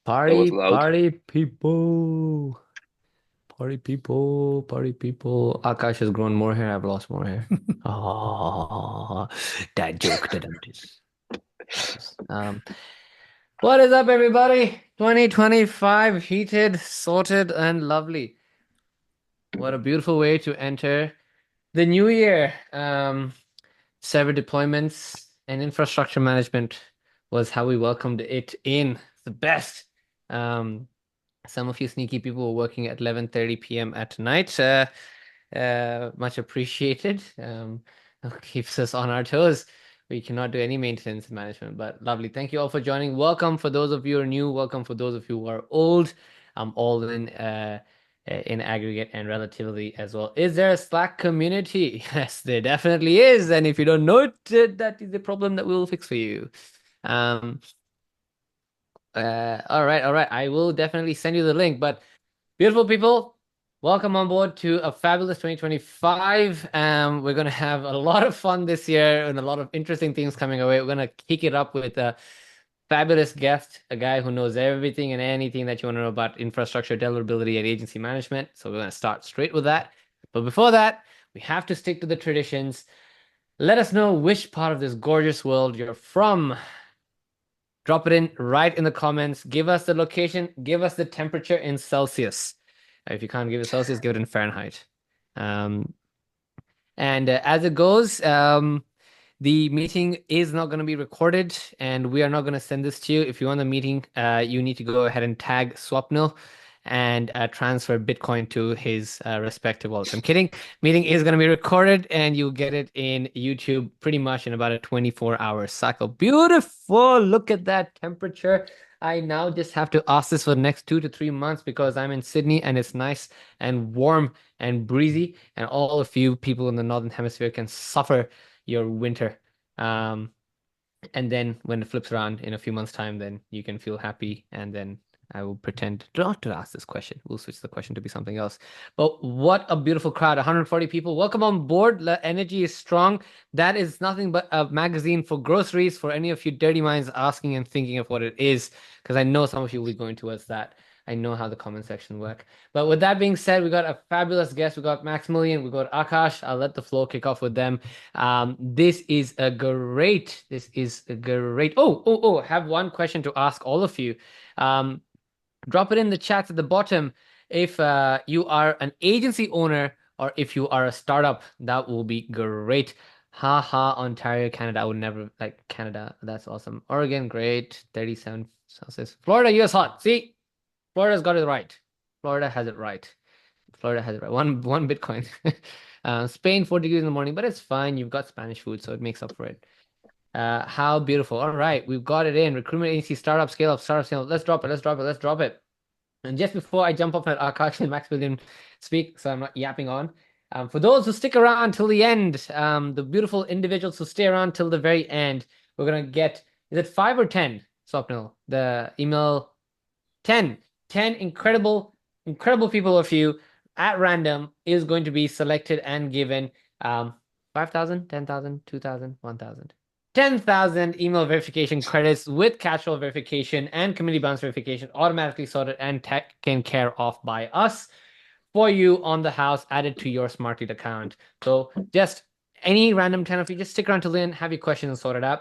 That was Party, loud. party people. Party people, party people. Akash has grown more hair. I've lost more hair. Oh, that joke that I'm just. What is up, everybody? 2025, heated, sorted, and lovely. What a beautiful way to enter the new year. Server deployments and infrastructure management was how we welcomed it in. The best. Um, Some of you sneaky people were working at 11:30 p.m. at night. Much appreciated. Keeps us on our toes. We cannot do any maintenance management, but lovely. Thank you all for joining. Welcome for those of you who are new. Welcome for those of you who are old. I'm all in aggregate and relatively as well. Is there a Slack community? Yes, there definitely is. And if you don't know it, that is a problem that we will fix for you. Um, all right. I will definitely send you the link. But beautiful people, welcome on board to a fabulous 2025. We're gonna have a lot of fun this year and a lot of interesting things coming our way. We're gonna kick it up with a fabulous guest, a guy who knows everything and anything that you want to know about infrastructure, deliverability, and agency management. So we're gonna start straight with that. But before that, we have to stick to the traditions. Let us know which part of this gorgeous world you're from. Drop it in right in the comments. Give us the location. Give us the temperature in Celsius. If you can't give it Celsius, give it in Fahrenheit. Um, and as it goes, the meeting is not going to be recorded, and we are not going to send this to you. If you want the meeting, you need to go ahead and tag Swapnil and transfer Bitcoin to his respective wallets. I'm kidding. Meeting is going to be recorded, and you'll get it in YouTube pretty much in about a 24-hour cycle. Beautiful. Look at that temperature. I now just have to ask this for the next 2 to 3 months because I'm in Sydney and it's nice and warm and breezy, and all of you people in the Northern Hemisphere can suffer your winter. Um, and then when it flips around in a few months' time, then you can feel happy. And then I will pretend not to ask this question. We'll switch the question to be something else. But what a beautiful crowd. 140 people. Welcome on board. The energy is strong. That is nothing but a magazine for groceries for any of you dirty minds asking and thinking of what it is. Because I know some of you will be going towards that. I know how the comment section work. But with that being said, we got a fabulous guest. We got Maximilian, we got Akash. I'll let the floor kick off with them. This is a great. Oh, I have one question to ask all of you. Um, Drop it in the chat at the bottom if you are an agency owner or if you are a startup. That will be great. Haha, Ontario, Canada. I would never like Canada. That's awesome. Oregon, great. 37 Celsius. Florida, US hot. See, Florida's got it right. Florida has it right. Florida has it right. One Bitcoin. Spain, 4 degrees in the morning, but it's fine. You've got Spanish food, so it makes up for it. How beautiful. All right, we've got it in. Recruitment agency, startup, scale up, startup, scale up. Let's drop it. Let's drop it. Let's drop it. And just before I jump off at Akash and Maximilian speak, so I'm not yapping on. For those who stick around till the end, the beautiful individuals who stay around till the very end, we're gonna get, is it 5 or 10, Swapnil? The email 10. 10 incredible people of you at random is going to be selected and given 5,000, 10,000, 2,000, 1,000. 10,000 email verification credits with casual verification and community bounce verification automatically sorted and taken care of by us for you on the house, added to your Smartlead account. So just any random 10 of you, just stick around till the end, have your questions sorted out.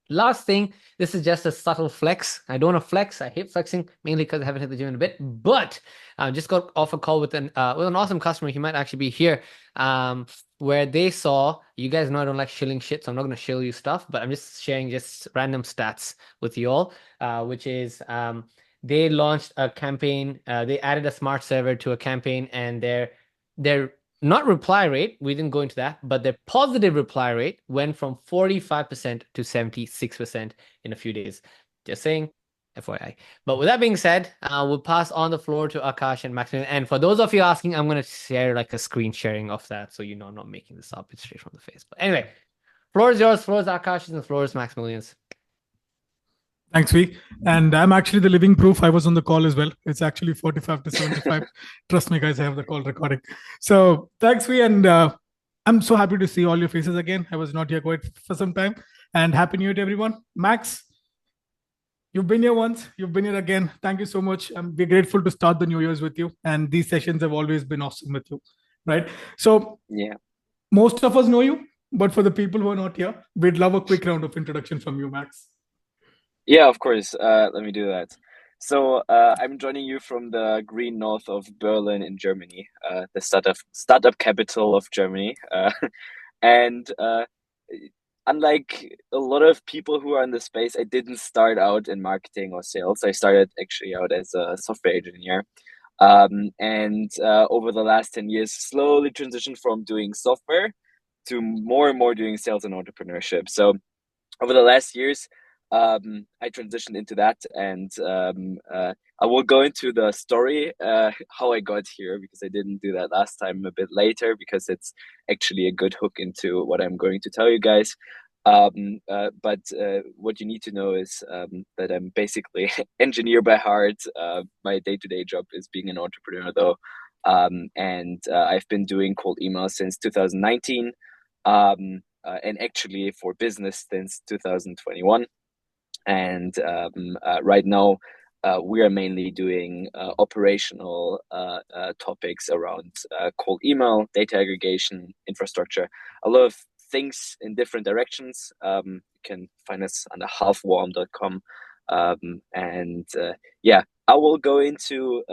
Last thing, this is just a subtle flex. I don't want to flex. I hate flexing, mainly because I haven't hit the gym in a bit. But I just got off a call with an awesome customer. He might actually be here. Where they saw, you guys know I don't like shilling shit, so I'm not gonna shill you stuff, but I'm just sharing just random stats with you all. Which is they launched a campaign. They added a smart server to a campaign, and their not reply rate, we didn't go into that, but their positive reply rate went from 45% to 76% in a few days. Just saying, FYI. But with that being said, we'll pass on the floor to Akash and Maximilian. And for those of you asking, I'm going to share like a screen sharing of that so you know I'm not making this up. It's straight from the face. But anyway, floor is yours, floor is Akash's, and the floor is Maximilian's. Thanks, V. And I'm actually the living proof. I was on the call as well. It's actually 45 to 75. Trust me, guys, I have the call recording. So thanks, V. And I'm so happy to see all your faces again. I was not here quite for some time. And Happy New Year to everyone. Max, You've been here once, you've been here again. Thank you so much. We're grateful to start the new year's with you. And these sessions have always been awesome with you. Right. So Yeah. most of us know you, but for the people who are not here, we'd love a quick round of introduction from you, Max. Yeah, of course. Let me do that. So I'm joining you from the green north of Berlin in Germany, the startup capital of Germany. And unlike a lot of people who are in the space, I didn't start out in marketing or sales. I started actually out as a software engineer. And over the last 10 years, slowly transitioned from doing software to more and more doing sales and entrepreneurship. So over the last years, I transitioned into that, and I will go into the story how I got here, because I didn't do that last time, a bit later, because it's actually a good hook into what I'm going to tell you guys. But what you need to know is that I'm basically engineer by heart. My day-to-day job is being an entrepreneur, though, and I've been doing cold email since 2019. And actually for business since 2021. And right now, we are mainly doing operational topics around cold email, data aggregation, infrastructure, a lot of things in different directions. You can find us on halfwarm.com. And yeah, I will go into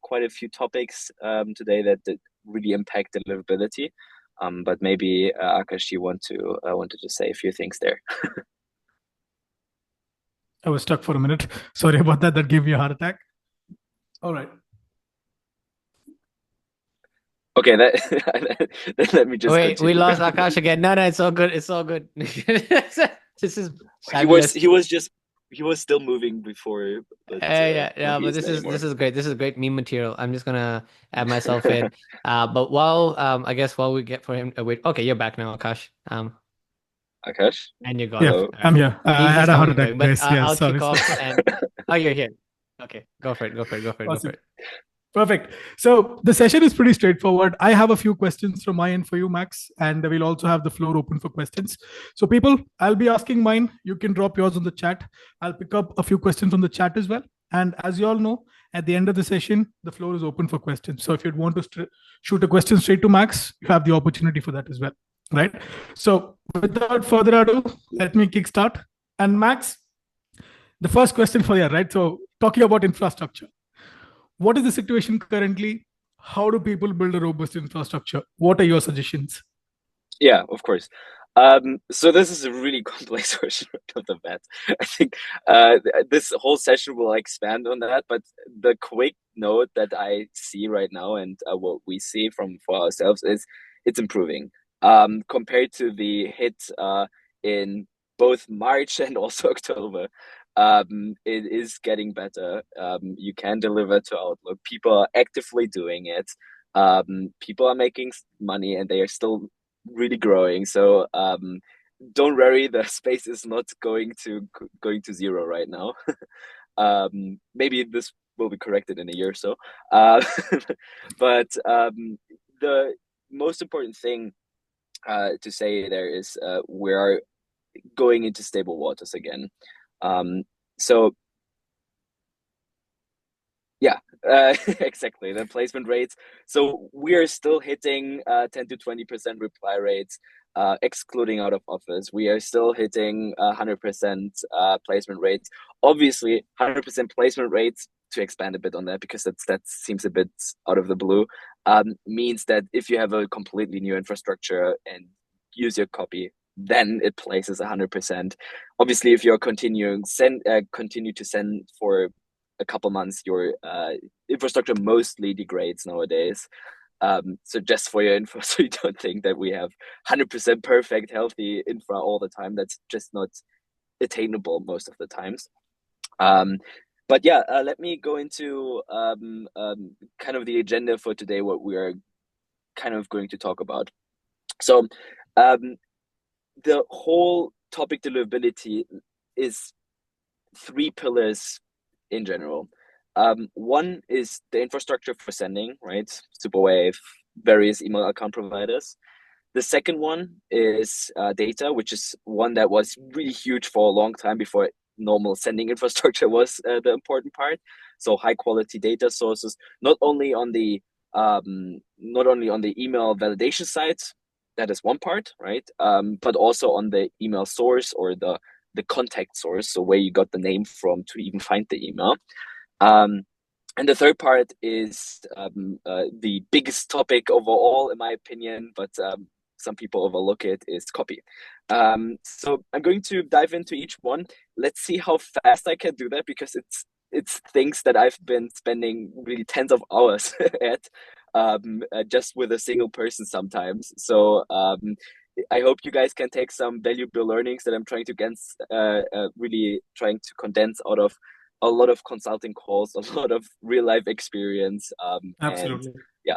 quite a few topics today that really impact deliverability. But maybe Akash, you wanted to say a few things there. I was stuck for a minute. Sorry about that. That gave me a heart attack. All right. Okay, let me just Wait, continue. we lost Akash again. No, it's all good. It's all good. This is fabulous. He was still moving before, but Yeah, but this is great. This is great meme material. I'm just gonna add myself in. But while I guess while we get for him, wait. Okay, you're back now, Akash. Akash, And you're gone. Yeah, hello. All I'm right. here. I He's had a heart coming and attack, going, but guys. Yeah, I'll sorry. kick off. And oh, you're here. Okay, go for it. Go for it. Go for it. Go for Awesome. it. Perfect. So the session is pretty straightforward. I have a few questions from my end for you, Max, and we'll also have the floor open for questions. So, people, I'll be asking mine. You can drop yours on the chat. I'll pick up a few questions from the chat as well. And as you all know, at the end of the session, the floor is open for questions. So, if you'd want to shoot a question straight to Max, you have the opportunity for that as well. Right. So, without further ado, let me kickstart. And Max, the first question for you, right? So, talking about infrastructure, what is the situation currently? How do people build a robust infrastructure? What are your suggestions? Yeah, of course. So this is a really complex question right off the bat. I think this whole session will expand on that, but the quick note that I see right now, and what we see for ourselves, is it's improving. Compared to the hit in both March and also October, it is getting better. You can deliver to Outlook. People are actively doing it. People are making money, and they are still really growing. So don't worry, the space is not going to zero right now. Maybe this will be corrected in a year or so. But the most important thing to say there is we are going into stable waters again. So yeah, exactly, the placement rates. So we are still hitting 10 to 20% reply rates, excluding out of office. We are still hitting 100% placement rates. Obviously, 100% placement rates, to expand a bit on that, because that seems a bit out of the blue, means that if you have a completely new infrastructure and use your copy, then it places 100%. Obviously, if you're continue to send for a couple months, your infrastructure mostly degrades nowadays. So just for your info, so you don't think that we have 100% perfect, healthy infra all the time. That's just not attainable most of the times. But yeah, let me go into kind of the agenda for today, what we are kind of going to talk about. So the whole topic deliverability is three pillars in general. One is the infrastructure for sending, right? Superwave, various email account providers. The second one is data, which is one that was really huge for a long time before normal sending infrastructure was the important part. So high quality data sources, not only on the email validation side, that is one part, right? But also on the email source or the contact source, so where you got the name from to even find the email. And the third part is the biggest topic overall, in my opinion, but some people overlook it, is copy. So I'm going to dive into each one. Let's see how fast I can do that, because it's things that I've been spending really tens of hours at, just with a single person sometimes. So I hope you guys can take some valuable learnings that I'm trying to really trying to condense out of a lot of consulting calls, a lot of real life experience. Absolutely. And yeah,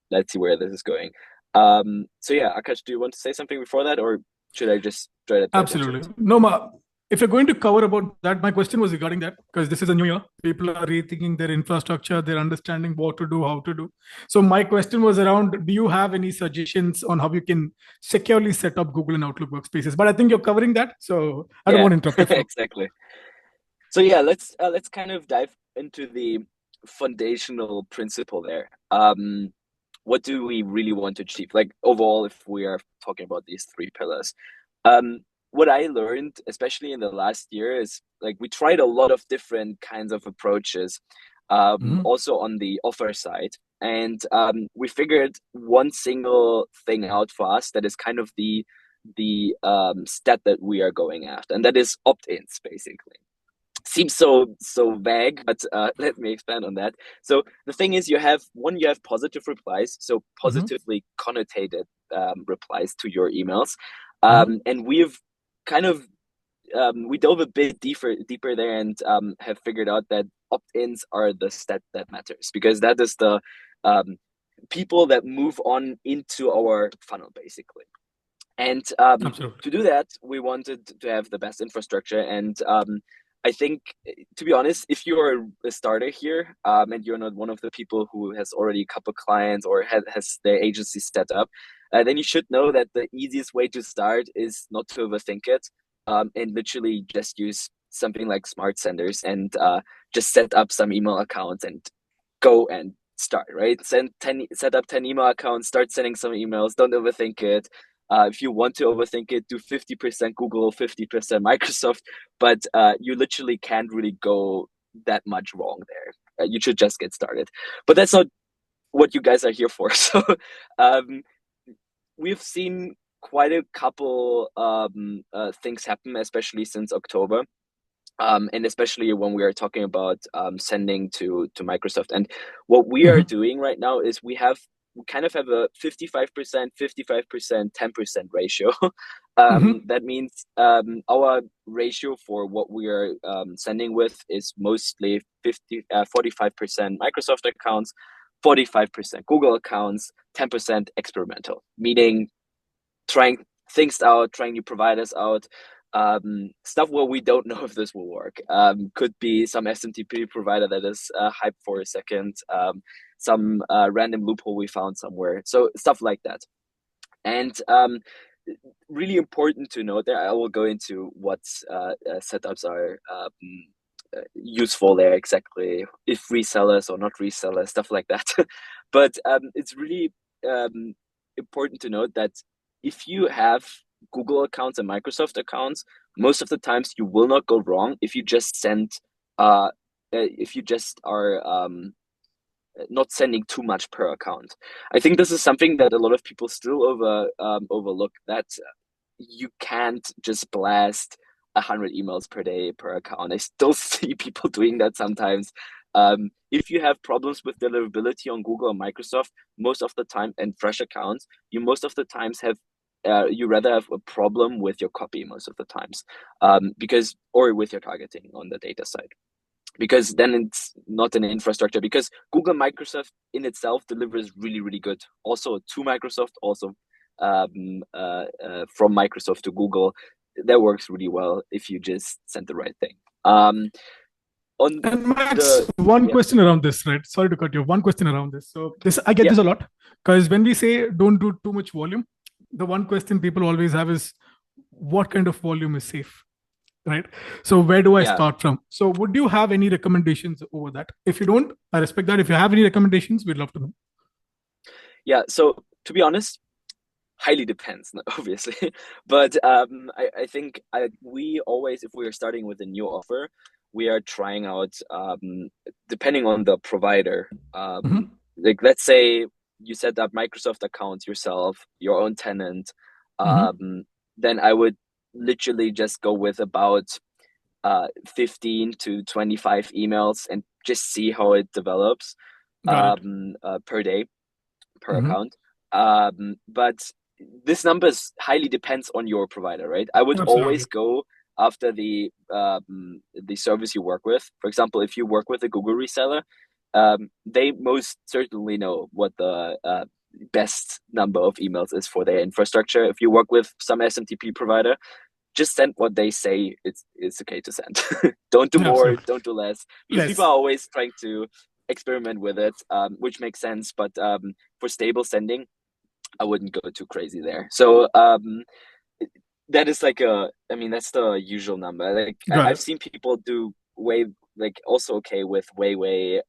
let's see where this is going. So yeah, Akash, do you want to say something before that, or should I just try to? Absolutely. No, if you're going to cover about that, my question was regarding that, because this is a new year. People are rethinking their infrastructure, they're understanding what to do, how to do. So my question was around, do you have any suggestions on how you can securely set up Google and Outlook workspaces? But I think you're covering that, so I don't want to interrupt you. Exactly. So yeah, let's kind of dive into the foundational principle there. What do we really want to achieve? Like overall, if we are talking about these three pillars, what I learned, especially in the last year, is like we tried a lot of different kinds of approaches, also on the offer side, and we figured one single thing out for us that is kind of the stat that we are going after, and that is opt-ins, basically. Seems so vague, but let me expand on that. So the thing is, you have positive replies, so positively connotated replies to your emails, and we've kind of we dove a bit deeper there, and have figured out that opt-ins are the stat that matters, because that is the people that move on into our funnel, basically. And to do that, we wanted to have the best infrastructure. And I think, to be honest, if you're a starter here, and you're not one of the people who has already a couple clients or has their agency set up, then you should know that the easiest way to start is not to overthink it, and literally just use something like Smart Senders, and just set up some email accounts and go and start, right? Set up 10 email accounts, start sending some emails, don't overthink it. If you want to overthink it, do 50% Google, 50% Microsoft, but you literally can't really go that much wrong there. You should just get started. But that's not what you guys are here for. So we've seen quite a couple things happen, especially since October. And especially when we are talking about sending to Microsoft. And what we are doing right now is we kind of have a 55%, 55%, 10% ratio. That means our ratio for what we are sending with is mostly 45% Microsoft accounts, 45% Google accounts, 10% experimental, meaning trying things out, trying new providers out, stuff where we don't know if this will work. Could be some SMTP provider that is hyped for a second, some random loophole we found somewhere. So stuff like that. And really important to note there, I will go into what setups are useful there exactly, if resellers or not resellers, stuff like that. But it's really important to note that if you have Google accounts and Microsoft accounts, most of the times you will not go wrong if you just are not sending too much per account. I think this is something that a lot of people still overlook, that you can't just blast 100 emails per day per account. I still see people doing that sometimes. If you have problems with deliverability on Google or Microsoft, most of the time, and fresh accounts, you most of the times have you rather have a problem with your copy most of the times, or with your targeting on the data side, because then it's not an infrastructure, because Google and Microsoft in itself delivers really, really good. Also to Microsoft, also from Microsoft to Google, that works really well if you just send the right thing. And Max, question around this, right? Sorry to cut you. One question around this. So I get this a lot, because when we say don't do too much volume, the one question people always have is, what kind of volume is safe? right? So where do I Yeah. start from? So would you have any recommendations over that? If you don't, I respect that. If you have any recommendations, we'd love to know. Yeah. So to be honest, highly depends, obviously. But I think we always, if we are starting with a new offer, we are trying out, depending on the provider. Mhm. Like, let's say you set up Microsoft accounts yourself, your own tenant, Mhm. then I would literally just go with about 15 to 25 emails and just see how it develops Got it. per day, per Mhm. account. But this numbers highly depends on your provider, right? I would always Absolutely. go after the service you work with. For example, if you work with a Google reseller, they most certainly know what the best number of emails is for their infrastructure. If you work with some SMTP provider, just send what they say it's okay to send. Don't do more, Absolutely. don't do less, because people Less. are always trying to experiment with it, which makes sense. But for stable sending, I wouldn't go too crazy there. So that is like I mean, that's the usual number. Like Got I've it. seen people do way, like, also okay with way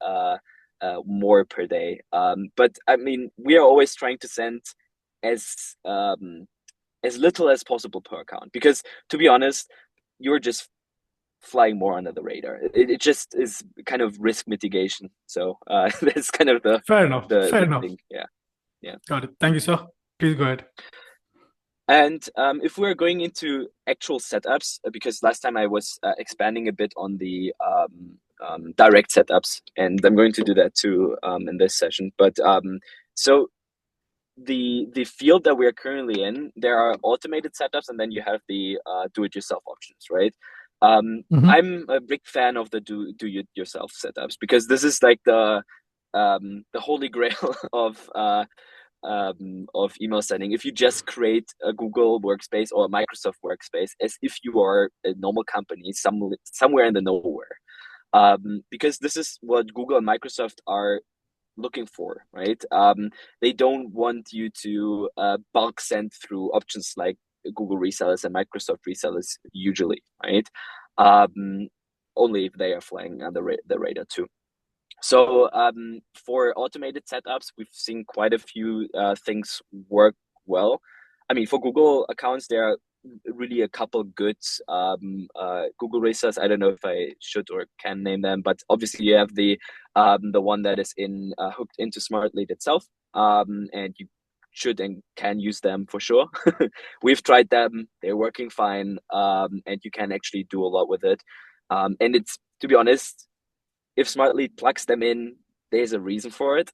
more per day. But I mean, we are always trying to send as as little as possible per account, because to be honest, you're just flying more under the radar. It just is kind of risk mitigation. So that's kind of Fair enough. Fair the enough. thing. Yeah. Yeah. Got it. Thank you, sir. Please go ahead. And if we're going into actual setups, because last time I was expanding a bit on the direct setups, and I'm going to do that too in this session. But so the field that we are currently in, there are automated setups, and then you have the do-it-yourself options, right? Mhm. I'm a big fan of the do-it-yourself setups, because this is like the holy grail of email sending. If you just create a Google workspace or a Microsoft workspace as if you are a normal company somewhere in the nowhere, because this is what Google and Microsoft are looking for, right? They don't want you to bulk send through options like Google resellers and Microsoft resellers usually, right? Um, Only if they are flying on the radar too. So for automated setups, we've seen quite a few things work well. I mean, for Google accounts, there are really a couple good Google racers. I don't know if I should or can name them, but obviously you have the one that is in hooked into Smartlead itself, and you should and can use them for sure. We've tried them; they're working fine, and you can actually do a lot with it. And it's, to be honest, if Smartlead plugs them in, there's a reason for it.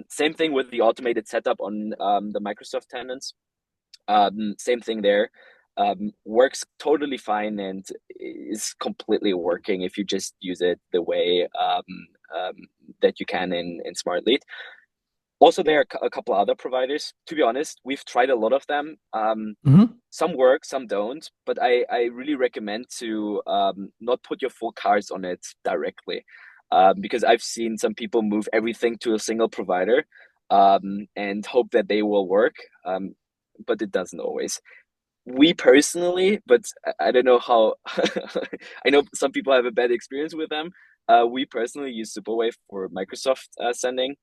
Same thing with the automated setup on the Microsoft tenants. Same thing there. Works totally fine and is completely working if you just use it the way um, that you can in Smartlead. Also, there are a couple other providers. To be honest, we've tried a lot of them. Mhm. Some work, some don't, but I really recommend to not put your full cards on it directly, because I've seen some people move everything to a single provider and hope that they will work, but it doesn't always. We personally, but I don't know how. I know some people have a bad experience with them. We personally use Superwave for Microsoft sending.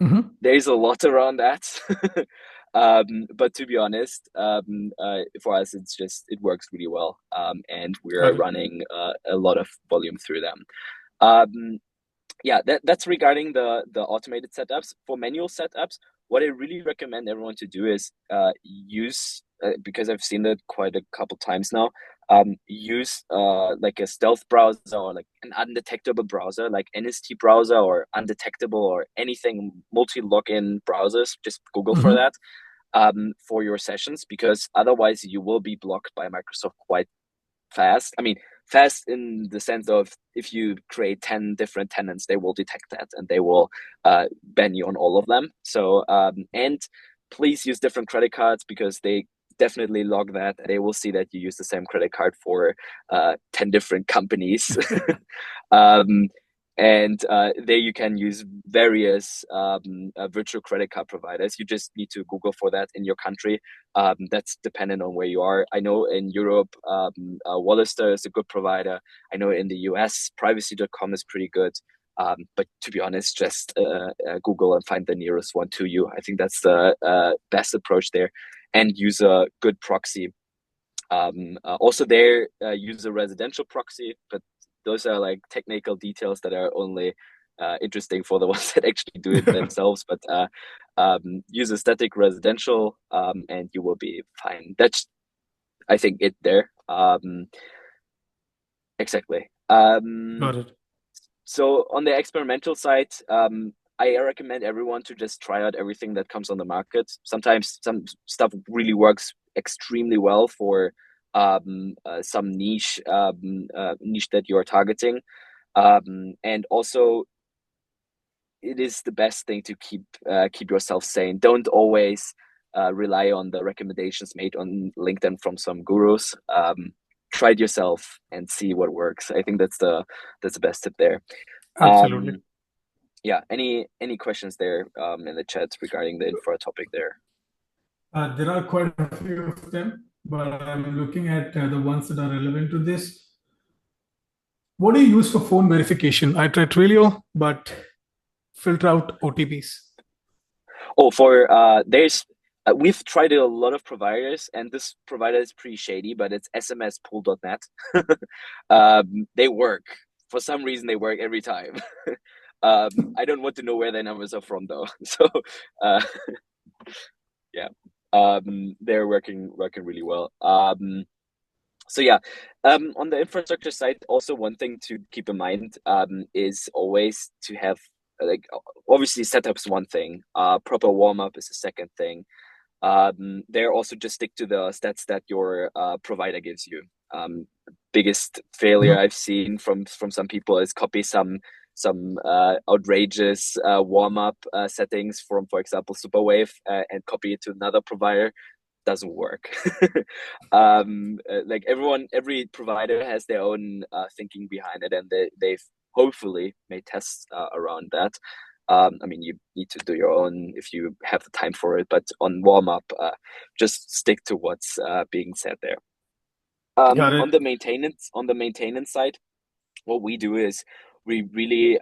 Mhm. There's a lot around that. But to be honest, for us, it works really well, and we're Got it. running a lot of volume through them. Um, yeah, that's regarding the automated setups. For manual setups, what I really recommend everyone to do is use, because I've seen that quite a couple times now, use like a stealth browser or like an undetectable browser like NST browser or undetectable or anything multi-login browsers. Just Google for Mhm. that for your sessions, because otherwise you will be blocked by Microsoft quite fast. I mean, fast in the sense of, if you create 10 different tenants, they will detect that and they will ban you on all of them. So, and please use different credit cards, because they definitely log that. They will see that you use the same credit card for 10 different companies. um, And there you can use various virtual credit card providers. You just need to Google for that in your country. That's dependent on where you are. I know in Europe, Wallister is a good provider. I know in the US, privacy.com is pretty good. But to be honest, just Google and find the nearest one to you. I think that's the best approach there, and use a good proxy. Also there, use a residential proxy, but those are like technical details that are only interesting for the ones that actually do it themselves. But use a static residential, and you will be fine. That's, I think, it there. Exactly. Got it. So on the experimental side, I recommend everyone to just try out everything that comes on the market. Sometimes some stuff really works extremely well for some niche that you're targeting, and also it is the best thing to keep yourself sane. Don't always rely on the recommendations made on LinkedIn from some gurus. Try it yourself and see what works. I think that's the best tip there. Absolutely. Yeah. Any questions there in the chat regarding the infra topic there? There are quite a few of them, but I'm looking at the ones that are relevant to this. What do you use for phone verification? I try Twilio, but filter out OTPs. Oh, for we've tried a lot of providers, and this provider is pretty shady, but it's smspool.net. They work. For some reason, they work every time. I don't want to know where their numbers are from, though. So, yeah, they're working really well. So yeah, on the infrastructure side, also one thing to keep in mind is always to have, like, obviously setup's one thing, proper warm up is the second thing. There also just stick to the stats that your provider gives you. Biggest failure I've seen from some people is copy some outrageous warm up settings from, for example, Superwave, and copy it to another provider. Doesn't work. Like every provider has their own thinking behind it, and they've hopefully made tests around that. I mean, you need to do your own if you have the time for it, but on warm up, just stick to what's being said there. Got it. On the maintenance side, what we do is we really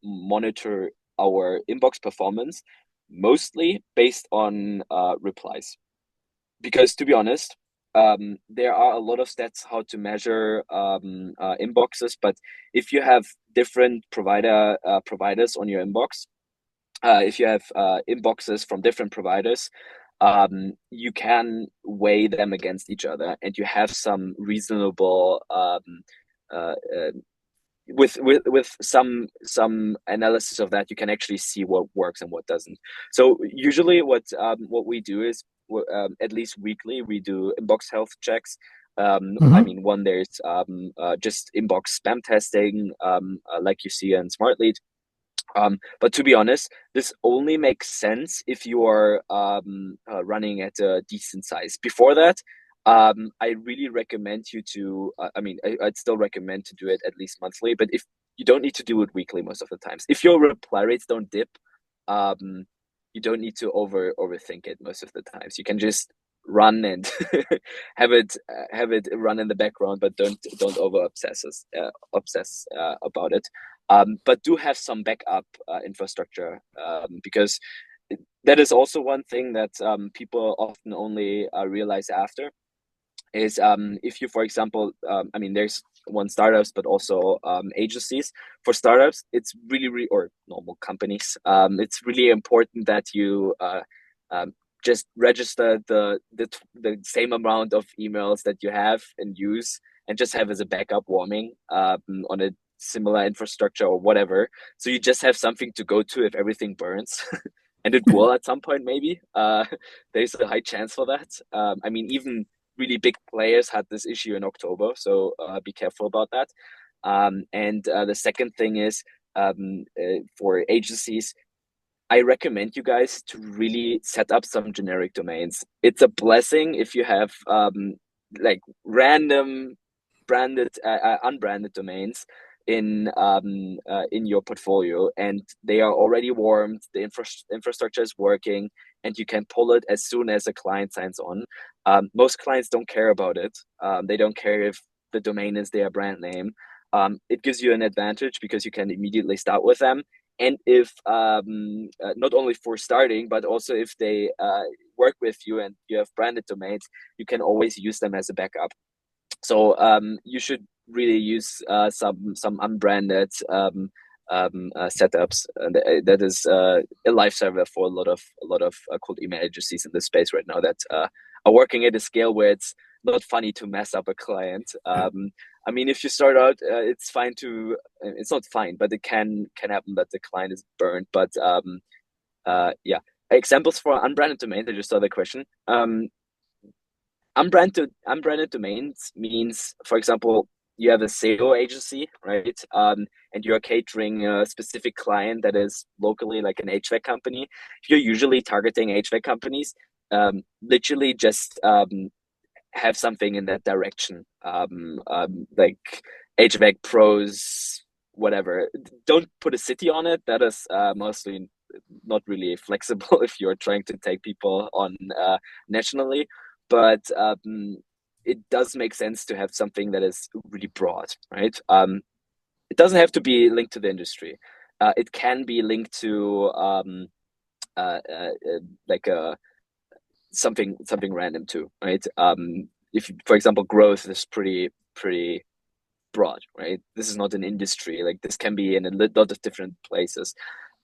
monitor our inbox performance, mostly based on replies. Because to be honest, there are a lot of stats how to measure inboxes, but if you have different providers on your inbox, if you have inboxes from different providers, you can weigh them against each other, and you have some reasonable with some analysis of that, you can actually see what works and what doesn't. So usually what we do is at least weekly we do inbox health checks. I mean, one, there's just inbox spam testing, like you see in Smartlead. But to be honest, this only makes sense if you are running at a decent size. Before that, I really recommend you to, I'd still recommend to do it at least monthly, but if you don't need to do it weekly most of the times. If your reply rates don't dip, you don't need to overthink it most of the times. You can just run and have it run in the background, but don't over obsess about it. But do have some backup infrastructure, because that is also one thing that people often only realize after is if you, for example, there's one startups, but also agencies. For startups, it's really or normal companies, it's really important that you just register the same amount of emails that you have and use, and just have as a backup warming on a similar infrastructure or whatever. So you just have something to go to if everything burns. And it will at some point, maybe. There's a high chance for that. Even really big players had this issue in October, so be careful about that. And the second thing is, for agencies, I recommend you guys to really set up some generic domains. It's a blessing if you have like random branded, unbranded domains. in your portfolio, and they are already warmed, the infrastructure is working, and you can pull it as soon as a client signs on. Most clients don't care about it. They don't care if the domain is their brand name. It gives you an advantage because you can immediately start with them. And if not only for starting, but also if they work with you and you have branded domains, you can always use them as a backup. So you should really use some unbranded setups. That is a lifesaver for a lot of cold email agencies in this space right now that are working at a scale where it's not funny to mess up a client. I mean, if you start out, it's fine to. It's not fine, but it can happen that the client is burned. But yeah, examples for unbranded domains. I just saw the question. Unbranded domains means, for example, you have a SEO agency, right? And you're catering a specific client that is locally like an HVAC company. If you're usually targeting HVAC companies, literally just have something in that direction, like HVAC pros, whatever. Don't put a city on it. That is mostly not really flexible if you're trying to take people on nationally. But it does make sense to have something that is really broad, right? It doesn't have to be linked to the industry. It can be linked to like something random too, right? If, for example, growth is pretty broad, right? This is not an industry. Like, this can be in a lot of different places.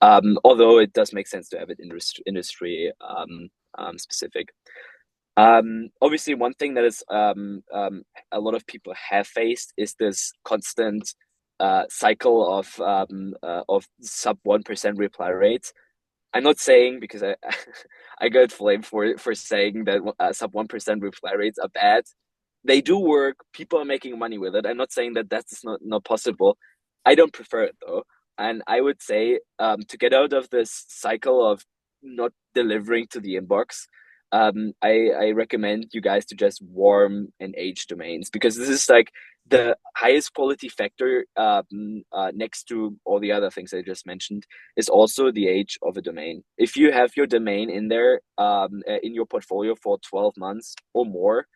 Although it does make sense to have it industry specific. Obviously, one thing that is a lot of people have faced is this constant cycle of sub 1% reply rates. I'm not saying, because I got flamed for saying that sub 1% reply rates are bad. They do work. People are making money with it. I'm not saying that that's not possible. I don't prefer it though, and I would say to get out of this cycle of not delivering to the inbox, I recommend you guys to just warm and age domains, because this is like the highest quality factor next to all the other things I just mentioned, is also the age of a domain. If you have your domain in there in your portfolio for 12 months or more,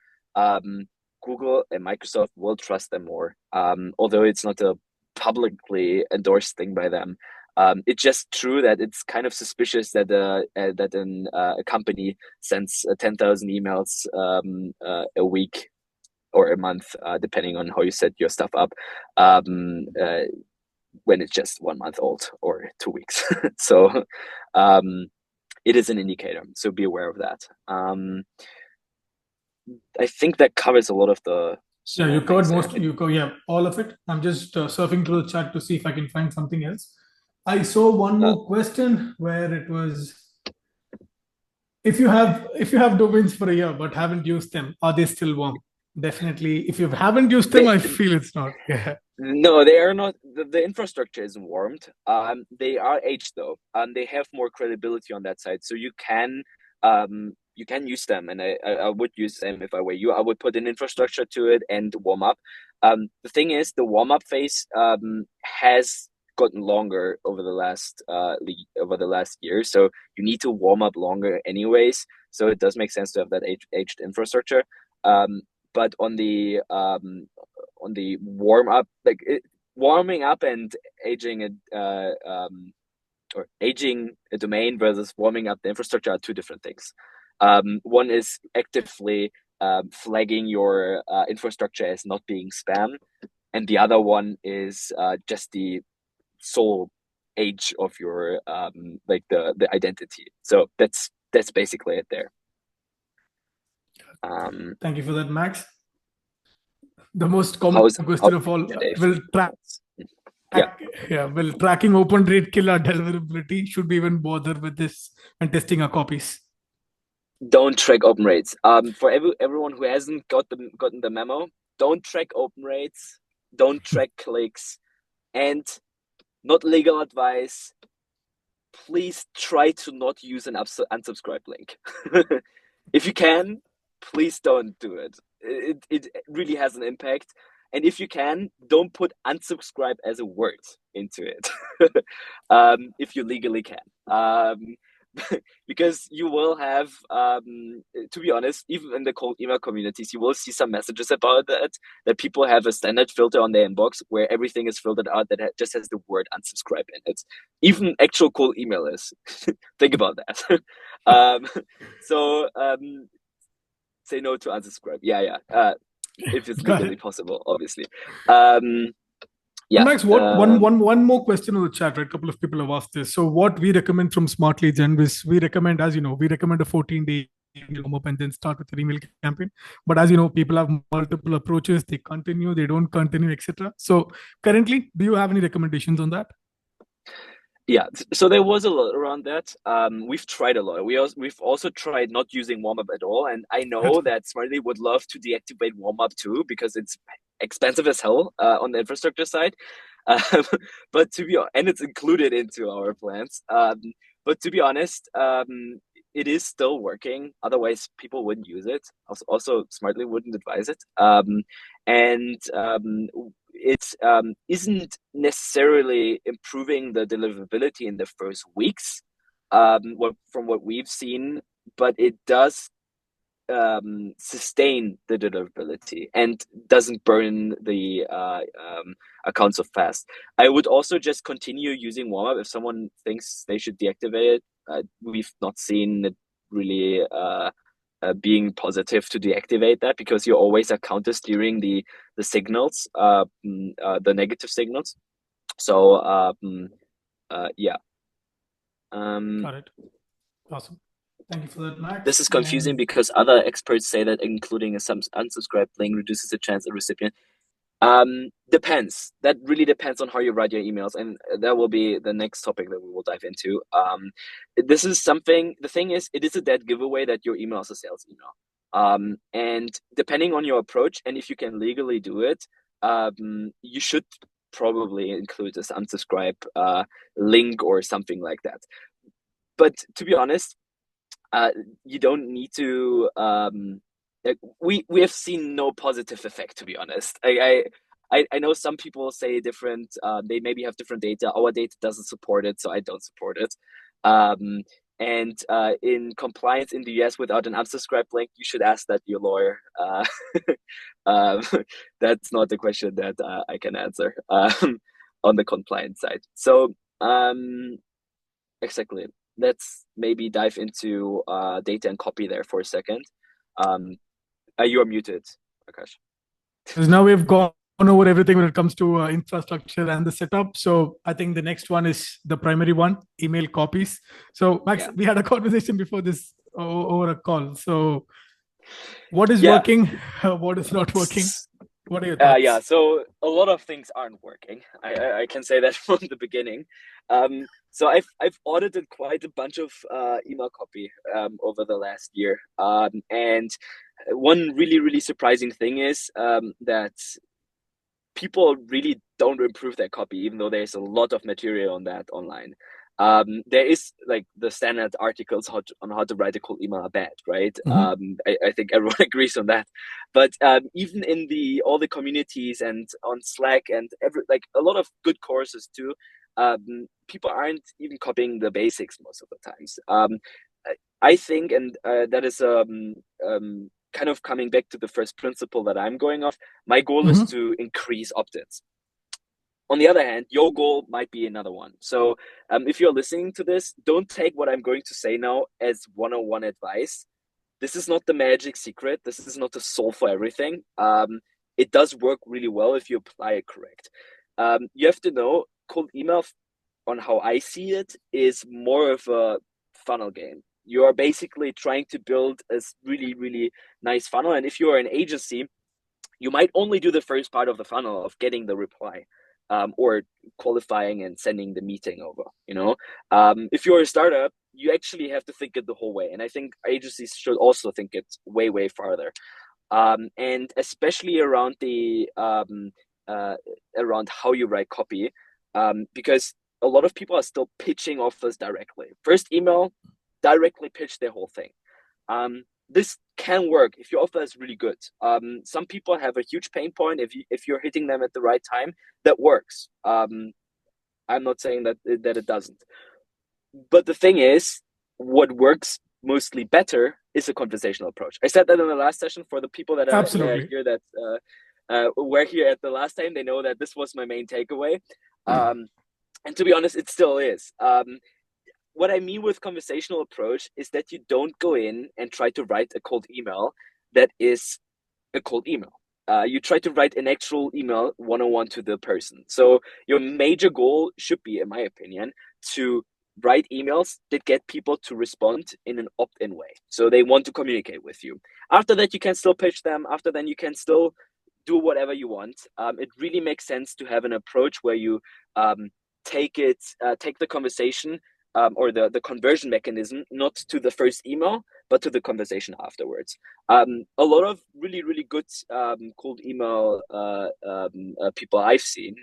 Google and Microsoft will trust them more, although it's not a publicly endorsed thing by them. It's just true that it's kind of suspicious that a company sends 10,000 emails a week or a month, depending on how you set your stuff up, when it's just 1 month old or 2 weeks. So it is an indicator. So be aware of that. I think that covers a lot of the. Yeah, you covered most. Yeah, all of it. I'm just surfing through the chat to see if I can find something else. I saw one more question where it was, if you have domains for a year but haven't used them, are they still warm? Definitely. If you haven't used them, I feel it's not. Yeah. No, they are not. The infrastructure isn't warmed. They are aged though. They have more credibility on that side, so you can use them, and I would use them if I were you. I would put an infrastructure to it and warm up. The thing is, the warm up phase has gotten longer over the last year, so you need to warm up longer anyways. So it does make sense to have that aged infrastructure. But on the warming up and aging or aging a domain versus warming up the infrastructure are two different things. One is actively flagging your infrastructure as not being spam, and the other one is just the sole age of your the identity. So that's basically it there. Thank you for that, Max. The most common question of all: will tracking open rate kill our deliverability? Should we even bother with this when testing our copies? Don't track open rates. For everyone who hasn't gotten the memo, don't track open rates, don't track clicks, and not legal advice. Please try to not use an unsubscribe link. If you can, please don't do it. It really has an impact. And if you can, don't put unsubscribe as a word into it, if you legally can. Because you will have, to be honest, even in the cold email communities, you will see some messages about that people have a standard filter on their inbox where everything is filtered out that just has the word unsubscribe in it. Even actual cold email is. Think about that. So say no to unsubscribe. Yeah. If it's Got legally it. possible, obviously. Yeah. Max, one more question on the chat, right? A couple of people have asked this. So what we recommend from Smartlead is we recommend, as you know, we recommend a 14-day warm up and then start with an email campaign. But as you know, people have multiple approaches. They continue, they don't continue, etc. So currently, do you have any recommendations on that? Yeah, so there was a lot around that. We've tried a lot. We've also tried not using warm up at all, and I know that Smartlead would love to deactivate warm up too because it's expensive as hell on the infrastructure side. But and it's included into our plans. But to be honest, it is still working. Otherwise, people wouldn't use it. Also, Smartlead wouldn't advise it. And it isn't necessarily improving the deliverability in the first weeks, from what we've seen, but it does sustain the deliverability and doesn't burn the account so fast. I would also just continue using warm-up if someone thinks they should deactivate it. We've not seen it really being positive to deactivate that because you always are counter steering the signals, the negative signals. So yeah. Got it. Awesome. Thank you for that, Max. This is confusing because other experts say that including a unsubscribe link reduces the chance of recipient. Depends. That really depends on how you write your emails, and that will be the next topic that we will dive into. This is something. The thing is, it is a dead giveaway that your email is a sales email. And depending on your approach, and if you can legally do it, you should probably include this unsubscribe link or something like that. But to be honest, you don't need to. We have seen no positive effect, to be honest. I know some people say different. They maybe have different data. Our data doesn't support it, so I don't support it. And in compliance in the US, without an unsubscribe link, you should ask that your lawyer. That's not the question that I can answer on the compliance side. So exactly. Let's maybe dive into data and copy there for a second. You are muted, Akash. Because now we've gone over everything when it comes to infrastructure and the setup. So I think the next one is the primary one, email copies. So Max, we had a conversation before this over a call. So what is working? What is not working? What are your thoughts? Yeah, so a lot of things aren't working. I can say that from the beginning. So I've audited quite a bunch of email copy over the last year, and one really surprising thing is that people really don't improve their copy, even though there's a lot of material on that online. There is like the standard articles on how to write a cold email are bad, right? Mm-hmm. I think everyone agrees on that. But even in all the communities and on Slack and a lot of good courses too, people aren't even copying the basics most of the times. I think, and that is kind of coming back to the first principle that I'm going off. My goal is to increase opt-ins. On the other hand, your goal might be another one. So if you're listening to this, don't take what I'm going to say now as one-on-one advice. This is not the magic secret. This is not the solve for everything. It does work really well if you apply it correct. You have to know cold email, on how I see it, is more of a funnel game. You are basically trying to build a really nice funnel. And if you are an agency, you might only do the first part of the funnel of getting the reply. Or qualifying and sending the meeting over, if you're a startup, you actually have to think it the whole way. And I think agencies should also think it way farther. And especially around around how you write copy, because a lot of people are still pitching offers directly. First email, directly pitch their whole thing. this can work if your offer is really good. Some people have a huge pain point. If you're hitting them at the right time, that works. I'm not saying that it doesn't. But the thing is, what works mostly better is a conversational approach. I said that in the last session. For the people that are here that were here at the last time, they know that this was my main takeaway. And to be honest, it still is. What I mean with conversational approach is that you don't go in and try to write a cold email that is a cold email. You try to write an actual email one-on-one to the person. So your major goal should be, in my opinion, to write emails that get people to respond in an opt-in way. So they want to communicate with you. After that, you can still pitch them. After then, you can still do whatever you want. It really makes sense to have an approach where you take the conversation or the conversion mechanism, not to the first email, but to the conversation afterwards. A lot of really, really good cold email people I've seen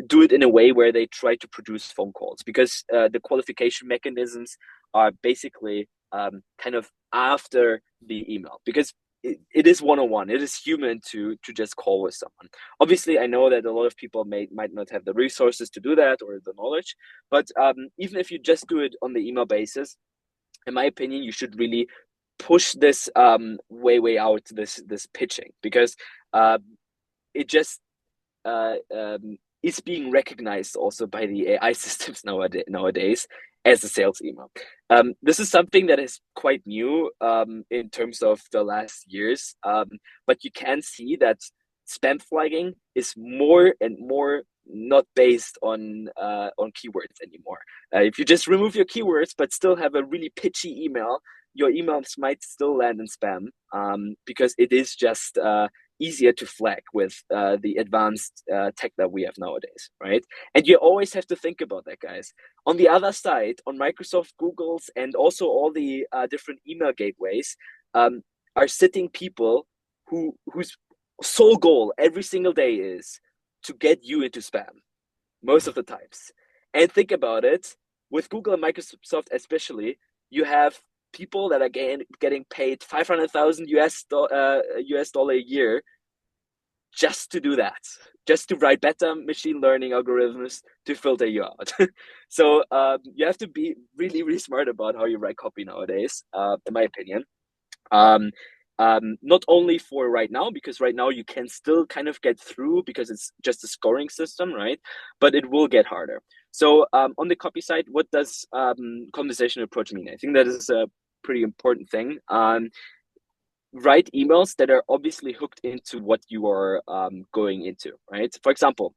do it in a way where they try to produce phone calls, because the qualification mechanisms are basically kind of after the email, because it is one-on-one. It is human to just call with someone. Obviously, I know that a lot of people might not have the resources to do that or the knowledge, but even if you just do it on the email basis, in my opinion, you should really push this way out, this pitching, because it just is being recognized also by the AI systems nowadays as a sales email. This is something that is quite new in terms of the last years, but you can see that spam flagging is more and more not based on keywords anymore. If you just remove your keywords but still have a really pitchy email, your emails might still land in spam because it is just easier to flag with the advanced tech that we have nowadays, right? And you always have to think about that, guys. On the other side, on Microsoft, Google's, and also all the different email gateways are sitting people whose sole goal every single day is to get you into spam, most of the times. And think about it, with Google and Microsoft especially, you have people that are getting paid 500,000 US dollar a year just to do that, just to write better machine learning algorithms to filter you out. So you have to be really, really smart about how you write copy nowadays, in my opinion. Not only for right now, because right now you can still kind of get through because it's just a scoring system, right? But it will get harder. So on the copy side, what does conversational approach mean? I think that is a pretty important thing. Write emails that are obviously hooked into what you are going into, right? For example,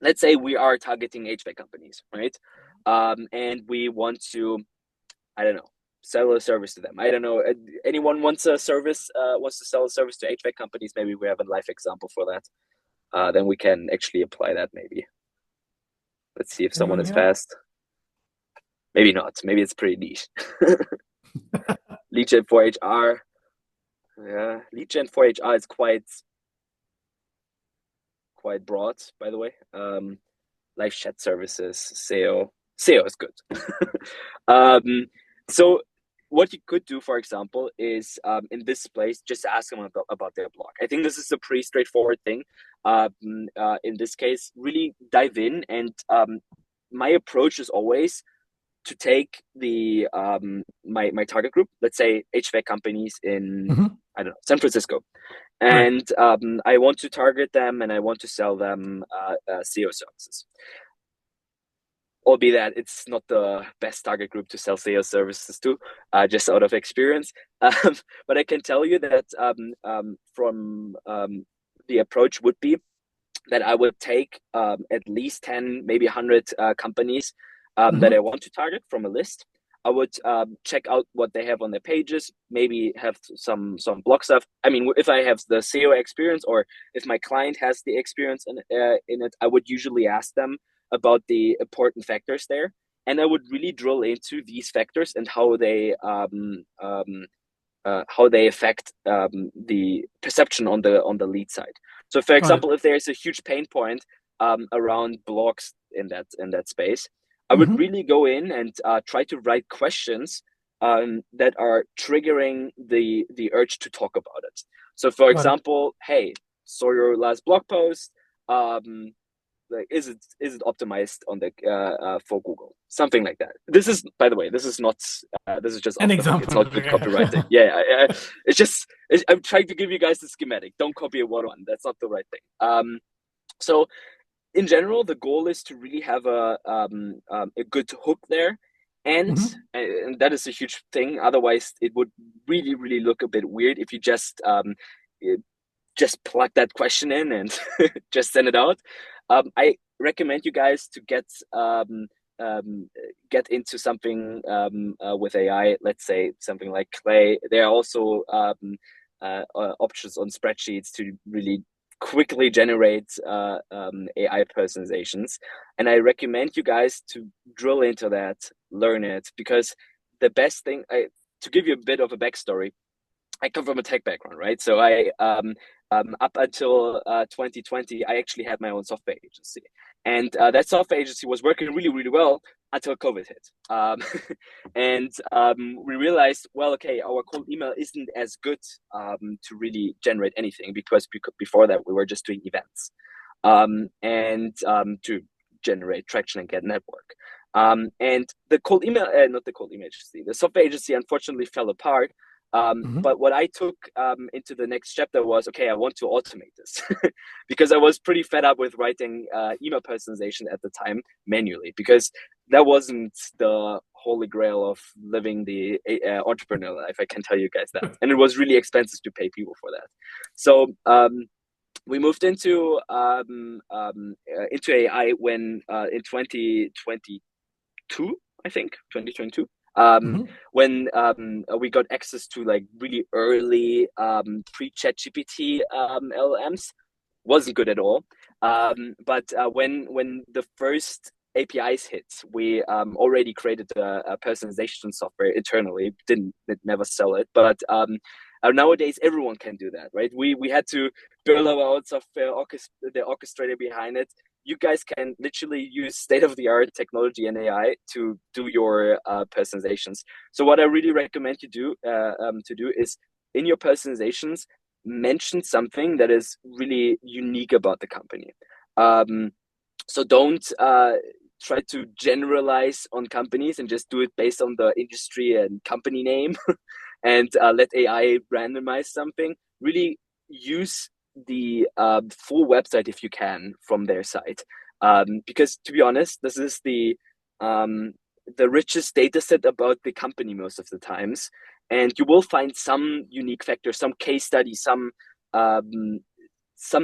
let's say we are targeting HVAC companies, right? And we want to, I don't know, sell a service to them. I don't know. Anyone wants a service, wants to sell a service to HVAC companies? Maybe we have a live example for that. Then we can actually apply that maybe. Let's see if someone is fast. Maybe not. Maybe it's pretty niche. Lead gen for HR. Yeah, lead gen for HR is quite broad, by the way. Live chat services, SEO. SEO is good. So what you could do, for example, is in this place, just ask them about their blog. I think this is a pretty straightforward thing. In this case, really dive in, and my approach is always to take the my target group, let's say HVAC companies in I don't know, San Francisco, and I want to target them and I want to sell them SEO services. Albeit that it's not the best target group to sell SEO services to, just out of experience. But I can tell you that from the approach would be that I would take at least 10, maybe 100 companies that I want to target from a list. I would check out what they have on their pages, maybe have some blog stuff. I mean, if I have the SEO experience or if my client has the experience in it, I would usually ask them about the important factors there. And I would really drill into these factors and how they affect the perception on the lead side. So, for example, if there's a huge pain point around blogs in that space, I would really go in and try to write questions that are triggering the urge to talk about it. So, for example, hey, saw your last blog post. Like, is it optimized on the for Google? Something like that. This is, by the way, this is not. This is just an example. It's not good copywriting. It's just. I'm trying to give you guys the schematic. Don't copy it one-on-one. That's not the right thing. So in general, the goal is to really have a good hook there, and that is a huge thing. Otherwise, it would really look a bit weird if you just plug that question in and just send it out. I recommend you guys to get into something with AI. Let's say something like Clay. There are also options on spreadsheets to really quickly generate AI personalizations, and I recommend you guys to drill into that, learn it, because the best thing, to give you a bit of a backstory, I come from a tech background, right? So I up until 2020, I actually had my own software agency, and that software agency was working really well until COVID hit. And we realized, well, okay, our cold email isn't as good to really generate anything, because before that we were just doing events and to generate traction and get network. And the cold email, not the cold email agency, the software agency unfortunately fell apart. But what I took into the next chapter was, okay, I want to automate this because I was pretty fed up with writing email personalization at the time manually, because that wasn't the holy grail of living the entrepreneur life. I can tell you guys that. And it was really expensive to pay people for that. So we moved into AI when in 2022, I think, 2022. When we got access to like really early pre-chat GPT LLMs. Wasn't good at all. But when the first APIs hit, we already created a personalization software internally. Never sell it, but nowadays everyone can do that, right? We had to build our own software, the orchestrator behind it. You guys can literally use state-of-the-art technology and AI to do your personalizations. So what I really recommend you do is, in your personalizations, mention something that is really unique about the company. So don't try to generalize on companies and just do it based on the industry and company name and let AI randomize something. Really use the full website if you can from their site, because to be honest, this is the richest data set about the company most of the times, and you will find some unique factors, some case studies, some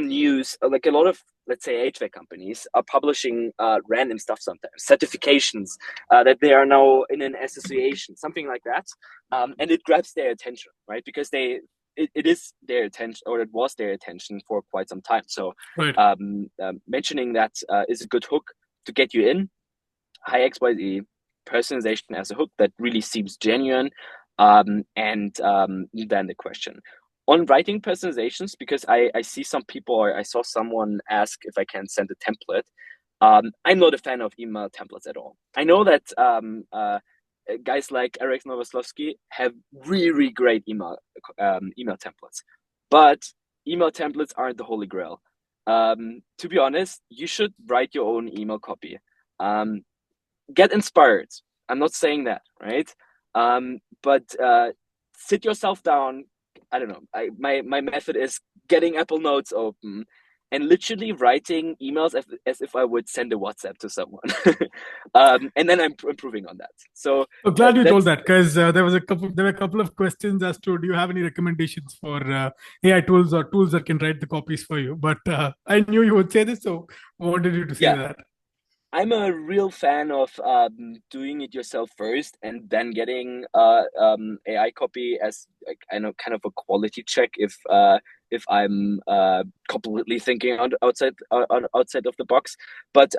news. Like a lot of, let's say, HVAC companies are publishing random stuff sometimes, certifications that they are now in an association, something like that, and it grabs their attention, right? Because it is their attention, or it was their attention for quite some time. So mentioning that is a good hook to get you in. High XYZ personalization as a hook that really seems genuine, and then the question on writing personalizations, because I see some people, or I saw someone ask if I can send a template. I'm not a fan of email templates at all. I know that guys like Eric Novoslavsky have really great email templates, but email templates aren't the holy grail. To be honest, you should write your own email copy. Get inspired. I'm not saying that, right? But sit yourself down. I don't know. My method is getting Apple Notes open and literally writing emails as if I would send a WhatsApp to someone, and then I'm improving on that. So I'm glad you told that, because there were a couple of questions as to, do you have any recommendations for AI tools or tools that can write the copies for you? But I knew you would say this, so wanted you to say that. I'm a real fan of doing it yourself first, and then getting AI copy as kind of a quality check if I'm completely thinking outside of the box. But